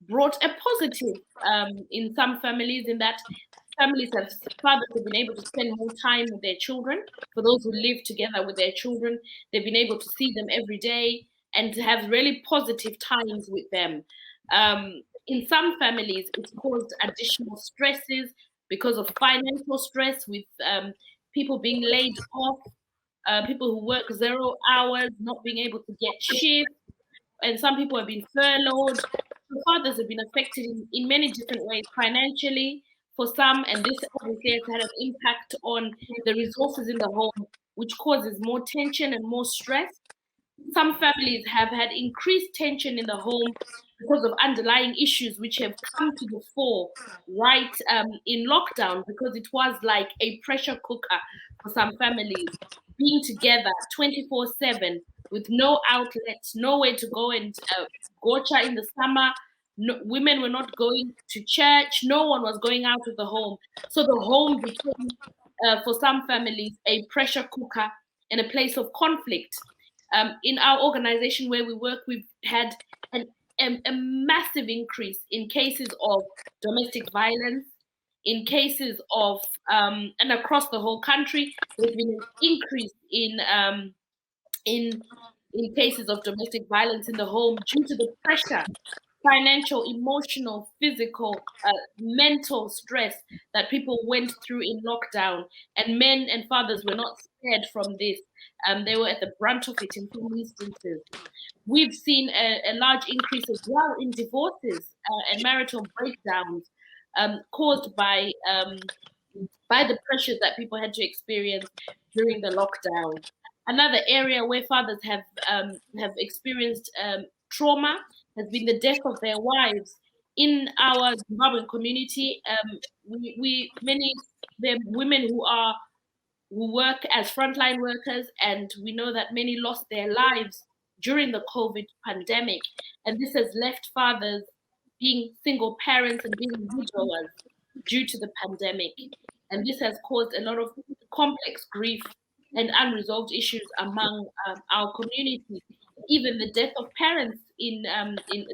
brought a positive in some families, in that fathers have been able to spend more time with their children. For those who live together with their children, they've been able to see them every day and to have really positive times with them. In some families, it's caused additional stresses because of financial stress, with people being laid off, people who work 0 hours, not being able to get shifts, and some people have been furloughed. So fathers have been affected in many different ways financially for some, and this obviously has had an impact on the resources in the home, which causes more tension and more stress. Some families have had increased tension in the home because of underlying issues which have come to the fore right in lockdown, because it was like a pressure cooker for some families, being together 24/7 with no outlets, nowhere to go and gocha in the summer. No, women were not going to church. No one was going out of the home. So the home became, for some families, a pressure cooker and a place of conflict. In our organization where we work, we've had a massive increase in cases of domestic violence, in cases of, and across the whole country, there's been an increase in cases of domestic violence in the home due to the pressure, financial, emotional, physical, mental stress that people went through in lockdown. And men and fathers were not spared from this. They were at the brunt of it in some instances. We've seen a large increase as well in divorces and marital breakdowns caused by the pressures that people had to experience during the lockdown. Another area where fathers have experienced trauma has been the death of their wives. In our Zimbabwean community, there are women who work as frontline workers, and we know that many lost their lives during the COVID pandemic, and this has left fathers being single parents and being widowers due to the pandemic, and this has caused a lot of complex grief and unresolved issues among our community. Even the death of parents in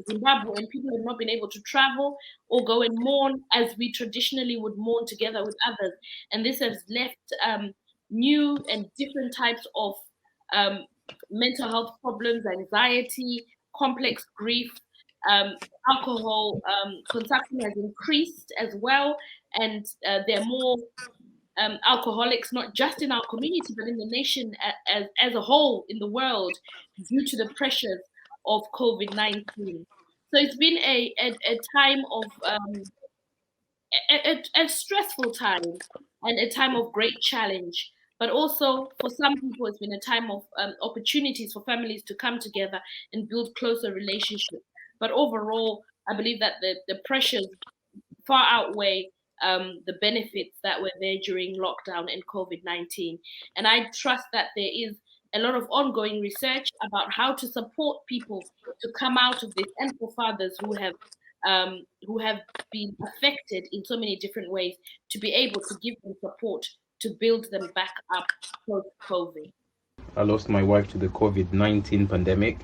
Zimbabwe, and people have not been able to travel or go and mourn as we traditionally would mourn together with others. And this has left new and different types of mental health problems, anxiety, complex grief. Alcohol consumption has increased as well, and there are more alcoholics, not just in our community, but in the nation as a whole, in the world, due to the pressures of COVID-19. So it's been a time of a stressful time and a time of great challenge. But also for some people, it's been a time of opportunities for families to come together and build closer relationships. But overall, I believe that the pressures far outweigh the benefits that were there during lockdown and COVID-19. And I trust that there is a lot of ongoing research about how to support people to come out of this, and for fathers who have been affected in so many different ways, to be able to give them support to build them back up post-COVID. I lost my wife to the COVID-19 pandemic.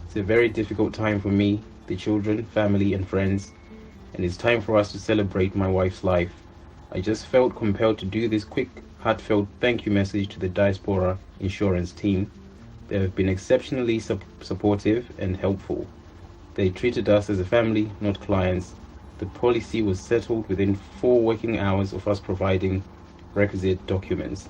It's a very difficult time for me, the children, family, and friends, and it's time for us to celebrate my wife's life. I just felt compelled to do this quick, heartfelt thank you message to the Diaspora insurance team. They have been exceptionally supportive and helpful. They treated us as a family, not clients. The policy was settled within 4 working hours of us providing requisite documents.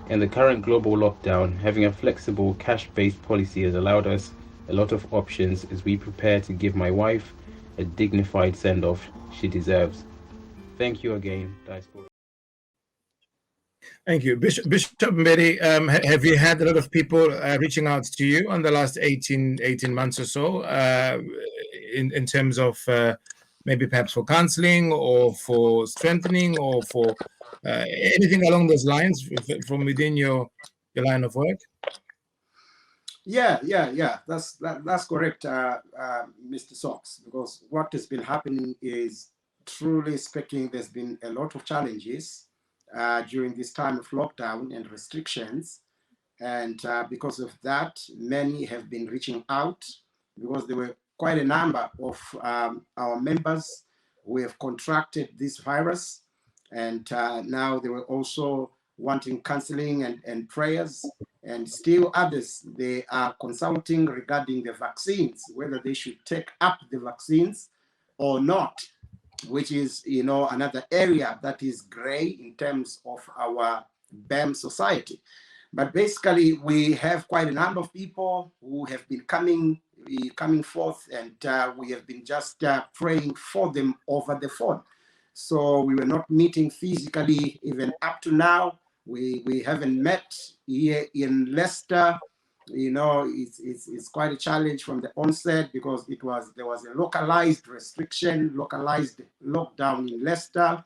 In the current global lockdown, having a flexible cash-based policy has allowed us a lot of options as we prepare to give my wife a dignified send-off she deserves. Thank you again, Diaspora. Thank you. Bishop Mbedi, have you had a lot of people reaching out to you on the last 18 months or so in terms of maybe perhaps for counseling or for strengthening or for anything along those lines from within your line of work? Yeah. That's correct, Mr. Sox, because what has been happening is, truly speaking, there's been a lot of challenges during this time of lockdown and restrictions. And because of that, many have been reaching out, because there were quite a number of our members who have contracted this virus. And now they were also wanting counseling and prayers. And still others, they are consulting regarding the vaccines, whether they should take up the vaccines or not, which is, another area that is gray in terms of our BAM society. But basically, we have quite a number of people who have been coming forth, and we have been just praying for them over the phone. So we were not meeting physically even up to now. We haven't met here in Leicester. It's quite a challenge from the onset, because there was a localized restriction, localized lockdown in Leicester,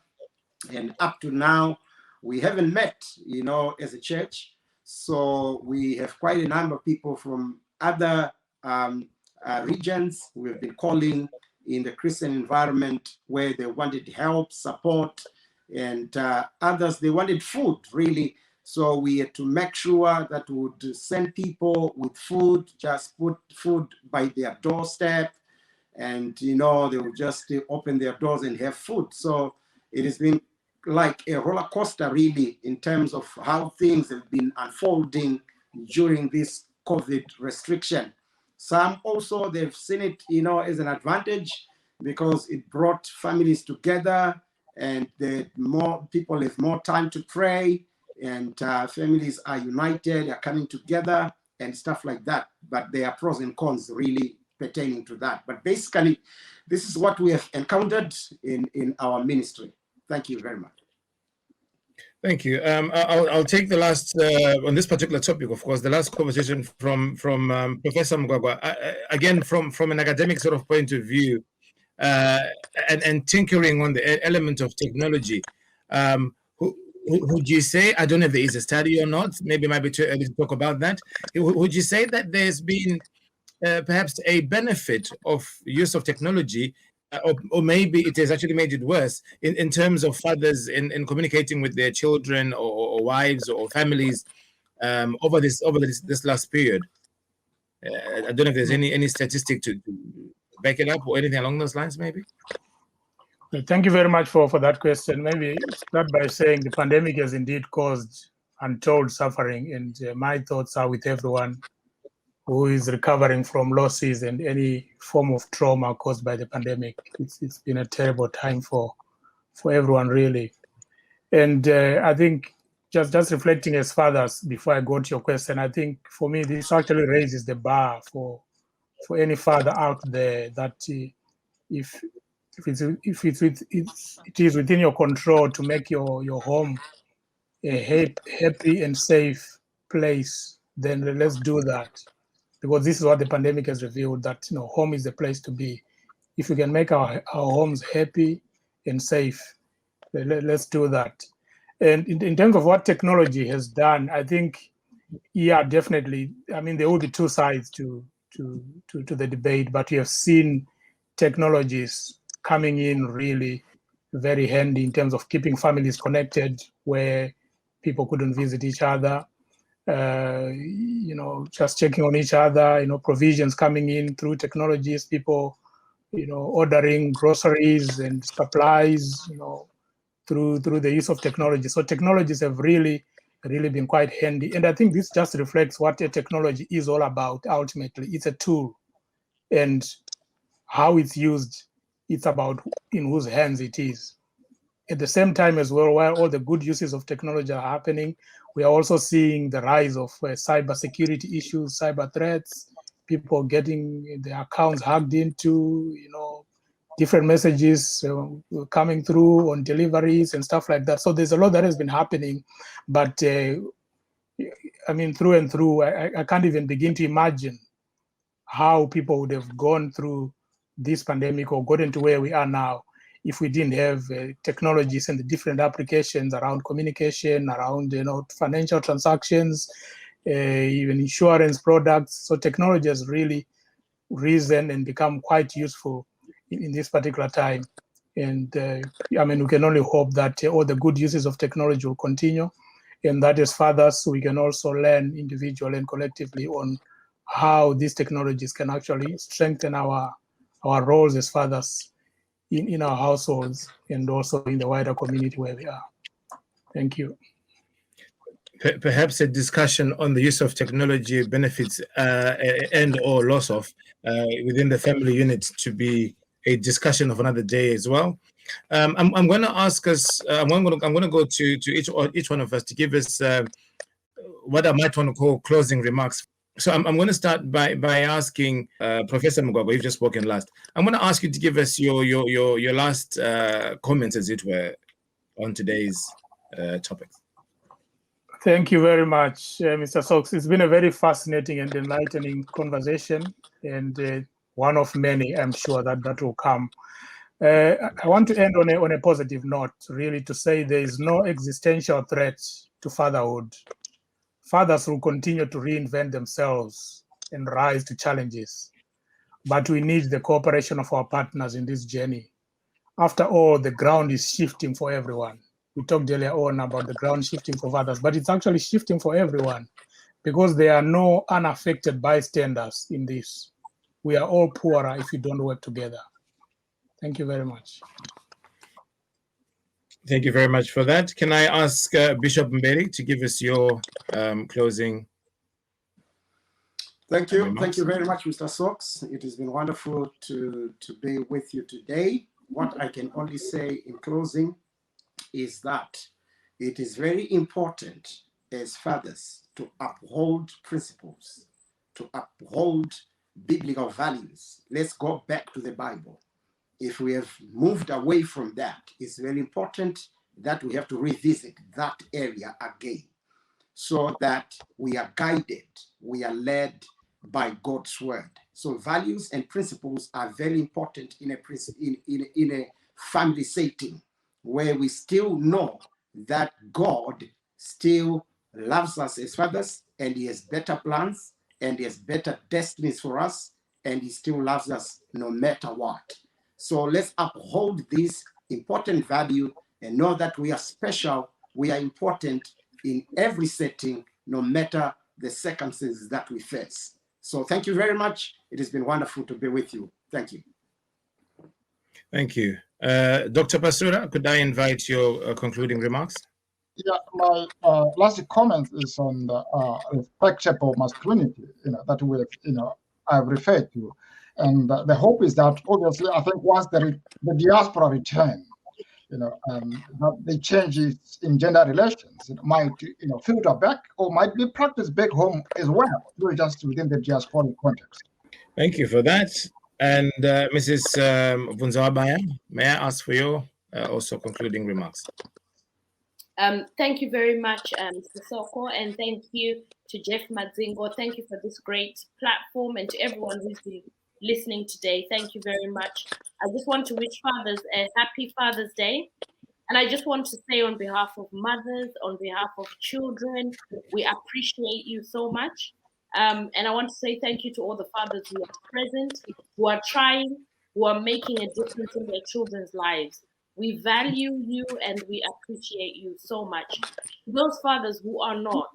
and up to now we haven't met, as a church. So we have quite a number of people from other regions who have been calling in the Christian environment, where they wanted help, support, and others, they wanted food, really. So we had to make sure that we would send people with food, just put food by their doorstep, and they would just open their doors and have food. So it has been like a roller coaster, really, in terms of how things have been unfolding during this COVID restriction. Some also, they've seen it, as an advantage, because it brought families together, and more people have more time to pray, and families are united, are coming together and stuff like that. But there are pros and cons really pertaining to that. But basically, this is what we have encountered in our ministry. Thank you very much. Thank you. I'll take the last, on this particular topic, of course, the last conversation from Professor Mcgowan. Again, from an academic sort of point of view, and tinkering on the element of technology. Would you say, I don't know if there is a study or not, maybe it might be too early to talk about that. Would you say that there's been perhaps a benefit of use of technology, or maybe it has actually made it worse in terms of fathers in communicating with their children or wives or families over this last period? I don't know if there's any statistic to back it up or anything along those lines, maybe? Thank you very much for that question. Maybe start by saying the pandemic has indeed caused untold suffering, and my thoughts are with everyone who is recovering from losses and any form of trauma caused by the pandemic. It's been a terrible time for everyone, really. And I think just reflecting as fathers, before I go to your question, I think for me, this actually raises the bar for any father out there that if it is within your control to make your home a happy and safe place, then let's do that. Because this is what the pandemic has revealed, that home is the place to be. If we can make our homes happy and safe, let's do that. And in terms of what technology has done, I think, yeah, definitely. I mean, there will be two sides to the debate, but we have seen technologies coming in really very handy in terms of keeping families connected where people couldn't visit each other. Just checking on each other. Provisions coming in through technologies. People, ordering groceries and supplies. Through the use of technology. So technologies have really been quite handy. And I think this just reflects what a technology is all about. Ultimately, it's a tool, and how it's used, it's about in whose hands it is. At the same time as well, while all the good uses of technology are happening, we are also seeing the rise of cybersecurity issues, cyber threats, people getting their accounts hacked into, different messages coming through on deliveries and stuff like that. So there's a lot that has been happening, but I mean, through and through, I can't even begin to imagine how people would have gone through this pandemic or gotten to where we are now if we didn't have technologies and the different applications around communication, around financial transactions, even insurance products. So technology has really risen and become quite useful in this particular time. And I mean, we can only hope that all the good uses of technology will continue, and that as fathers, we can also learn individually and collectively on how these technologies can actually strengthen our roles as fathers in our households and also in the wider community where we are. Thank you. Perhaps a discussion on the use of technology benefits and or loss of within the family unit to be a discussion of another day as well. I'm going to ask us. I'm going to go to each one of us to give us what I might want to call closing remarks. So I'm going to start by asking Professor Mcgowan, you've just spoken last. I'm going to ask you to give us your last comments, as it were, on today's topic. Thank you very much, Mr. Sox. It's been a very fascinating and enlightening conversation, and one of many, I'm sure, that will come. I want to end on a positive note, really, to say there is no existential threat to fatherhood. Fathers will continue to reinvent themselves and rise to challenges, but we need the cooperation of our partners in this journey. After all, the ground is shifting for everyone. We talked earlier on about the ground shifting for fathers, but it's actually shifting for everyone because there are no unaffected bystanders in this. We are all poorer if we don't work together. Thank you very much. Thank you very much for that. Can I ask Bishop Mberi to give us your closing? Thank you. Thank you very much, Mr. Sox. It has been wonderful to be with you today. What I can only say in closing is that it is very important as fathers to uphold principles, to uphold biblical values. Let's go back to the Bible. If we have moved away from that, it's very important that we have to revisit that area again so that we are guided, we are led by God's word. So values and principles are very important in a family setting where we still know that God still loves us as fathers, and he has better plans and he has better destinies for us, and he still loves us no matter what. So let's uphold this important value and know that we are special, we are important in every setting, no matter the circumstances that we face. So thank you very much. It has been wonderful to be with you. Thank you. Thank you. Dr. Pasura, could I invite your concluding remarks? Yeah, my last comment is on the spectrum of masculinity, that I've referred to, and the hope is that obviously I think once the diaspora return, that the changes in gender relations might filter back or might be practiced back home as well, not just within the diaspora context. Thank you for that. And Mrs. Vunzawabaya, may I ask for your also concluding remarks? Thank you very much, Mr. Soko, and thank you to Jeff Madzingo. Thank you for this great platform, and to everyone who's been listening today. Thank you very much. I just want to wish fathers a happy Father's Day. And I just want to say on behalf of mothers, on behalf of children, we appreciate you so much. And I want to say thank you to all the fathers who are present, who are trying, who are making a difference in their children's lives. We value you and we appreciate you so much. Those fathers who are not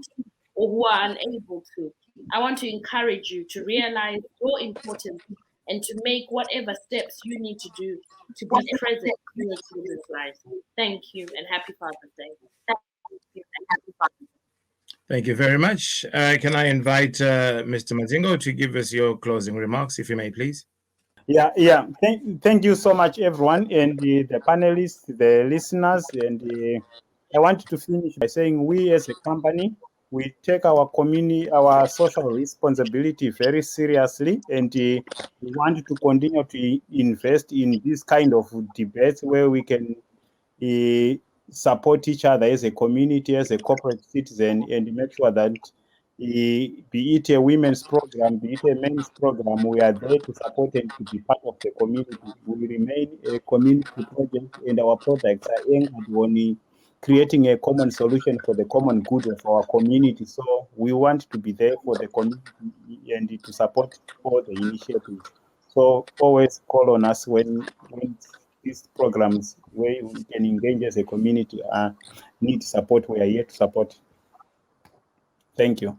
or who are unable to, I want to encourage you to realize your importance and to make whatever steps you need to do to be present in your children's lives. Thank you and happy Father's Day. Thank you very much. Can I invite Mr. Madzingo to give us your closing remarks, if you may, please? Yeah. Thank you so much, everyone, and the panelists, the listeners, and I want to finish by saying we as a company, we take our community, our social responsibility very seriously, and we want to continue to invest in this kind of debates where we can support each other as a community, as a corporate citizen, and make sure that be it a women's program, be it a men's program, we are there to support and to be part of the community. We remain a community project, and our products are anchored on creating a common solution for the common good of our community. So we want to be there for the community and to support all the initiatives. So always call on us when these programs where we can engage as a community need support. We are here to support. Thank you.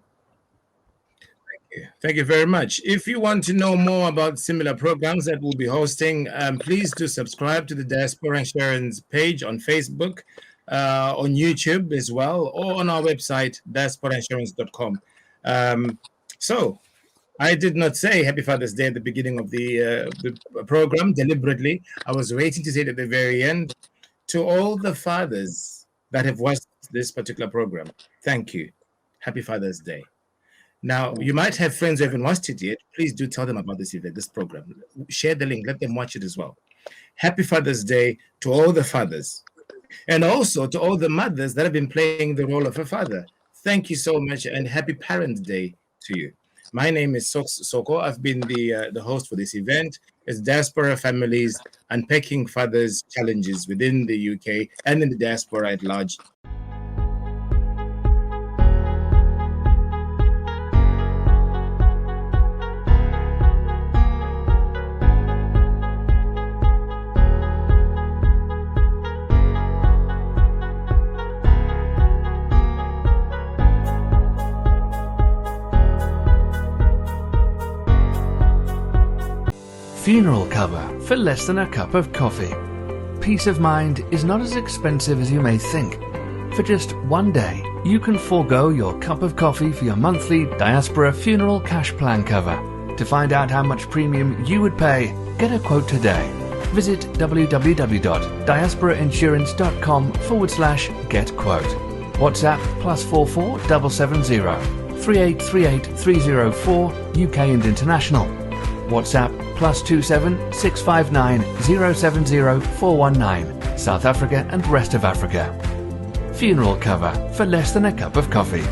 Thank you very much. If you want to know more about similar programs that we'll be hosting, please do subscribe to the Diaspora Insurance page on Facebook, on YouTube as well, or on our website, diasporainsurance.com. So I did not say Happy Father's Day at the beginning of the program deliberately. I was waiting to say it at the very end. To all the fathers that have watched this particular program, thank you. Happy Father's Day. Now, you might have friends who haven't watched it yet. Please do tell them about this event, this program. Share the link. Let them watch it as well. Happy Father's Day to all the fathers. And also to all the mothers that have been playing the role of a father. Thank you so much, and happy Parents' Day to you. My name is Soko. I've been the host for this event. It's Diaspora Families Unpacking Fathers' Challenges within the UK and in the diaspora at large. Funeral cover for less than a cup of coffee. Peace of mind is not as expensive as you may think. For just one day, you can forego your cup of coffee for your monthly Diaspora funeral cash plan cover. To find out how much premium you would pay, get a quote today. Visit www.diasporainsurance.com/get-quote. WhatsApp +44 770 3838 304 UK and international. WhatsApp +27 659 070 419 South Africa and rest of Africa. Funeral cover for less than a cup of coffee.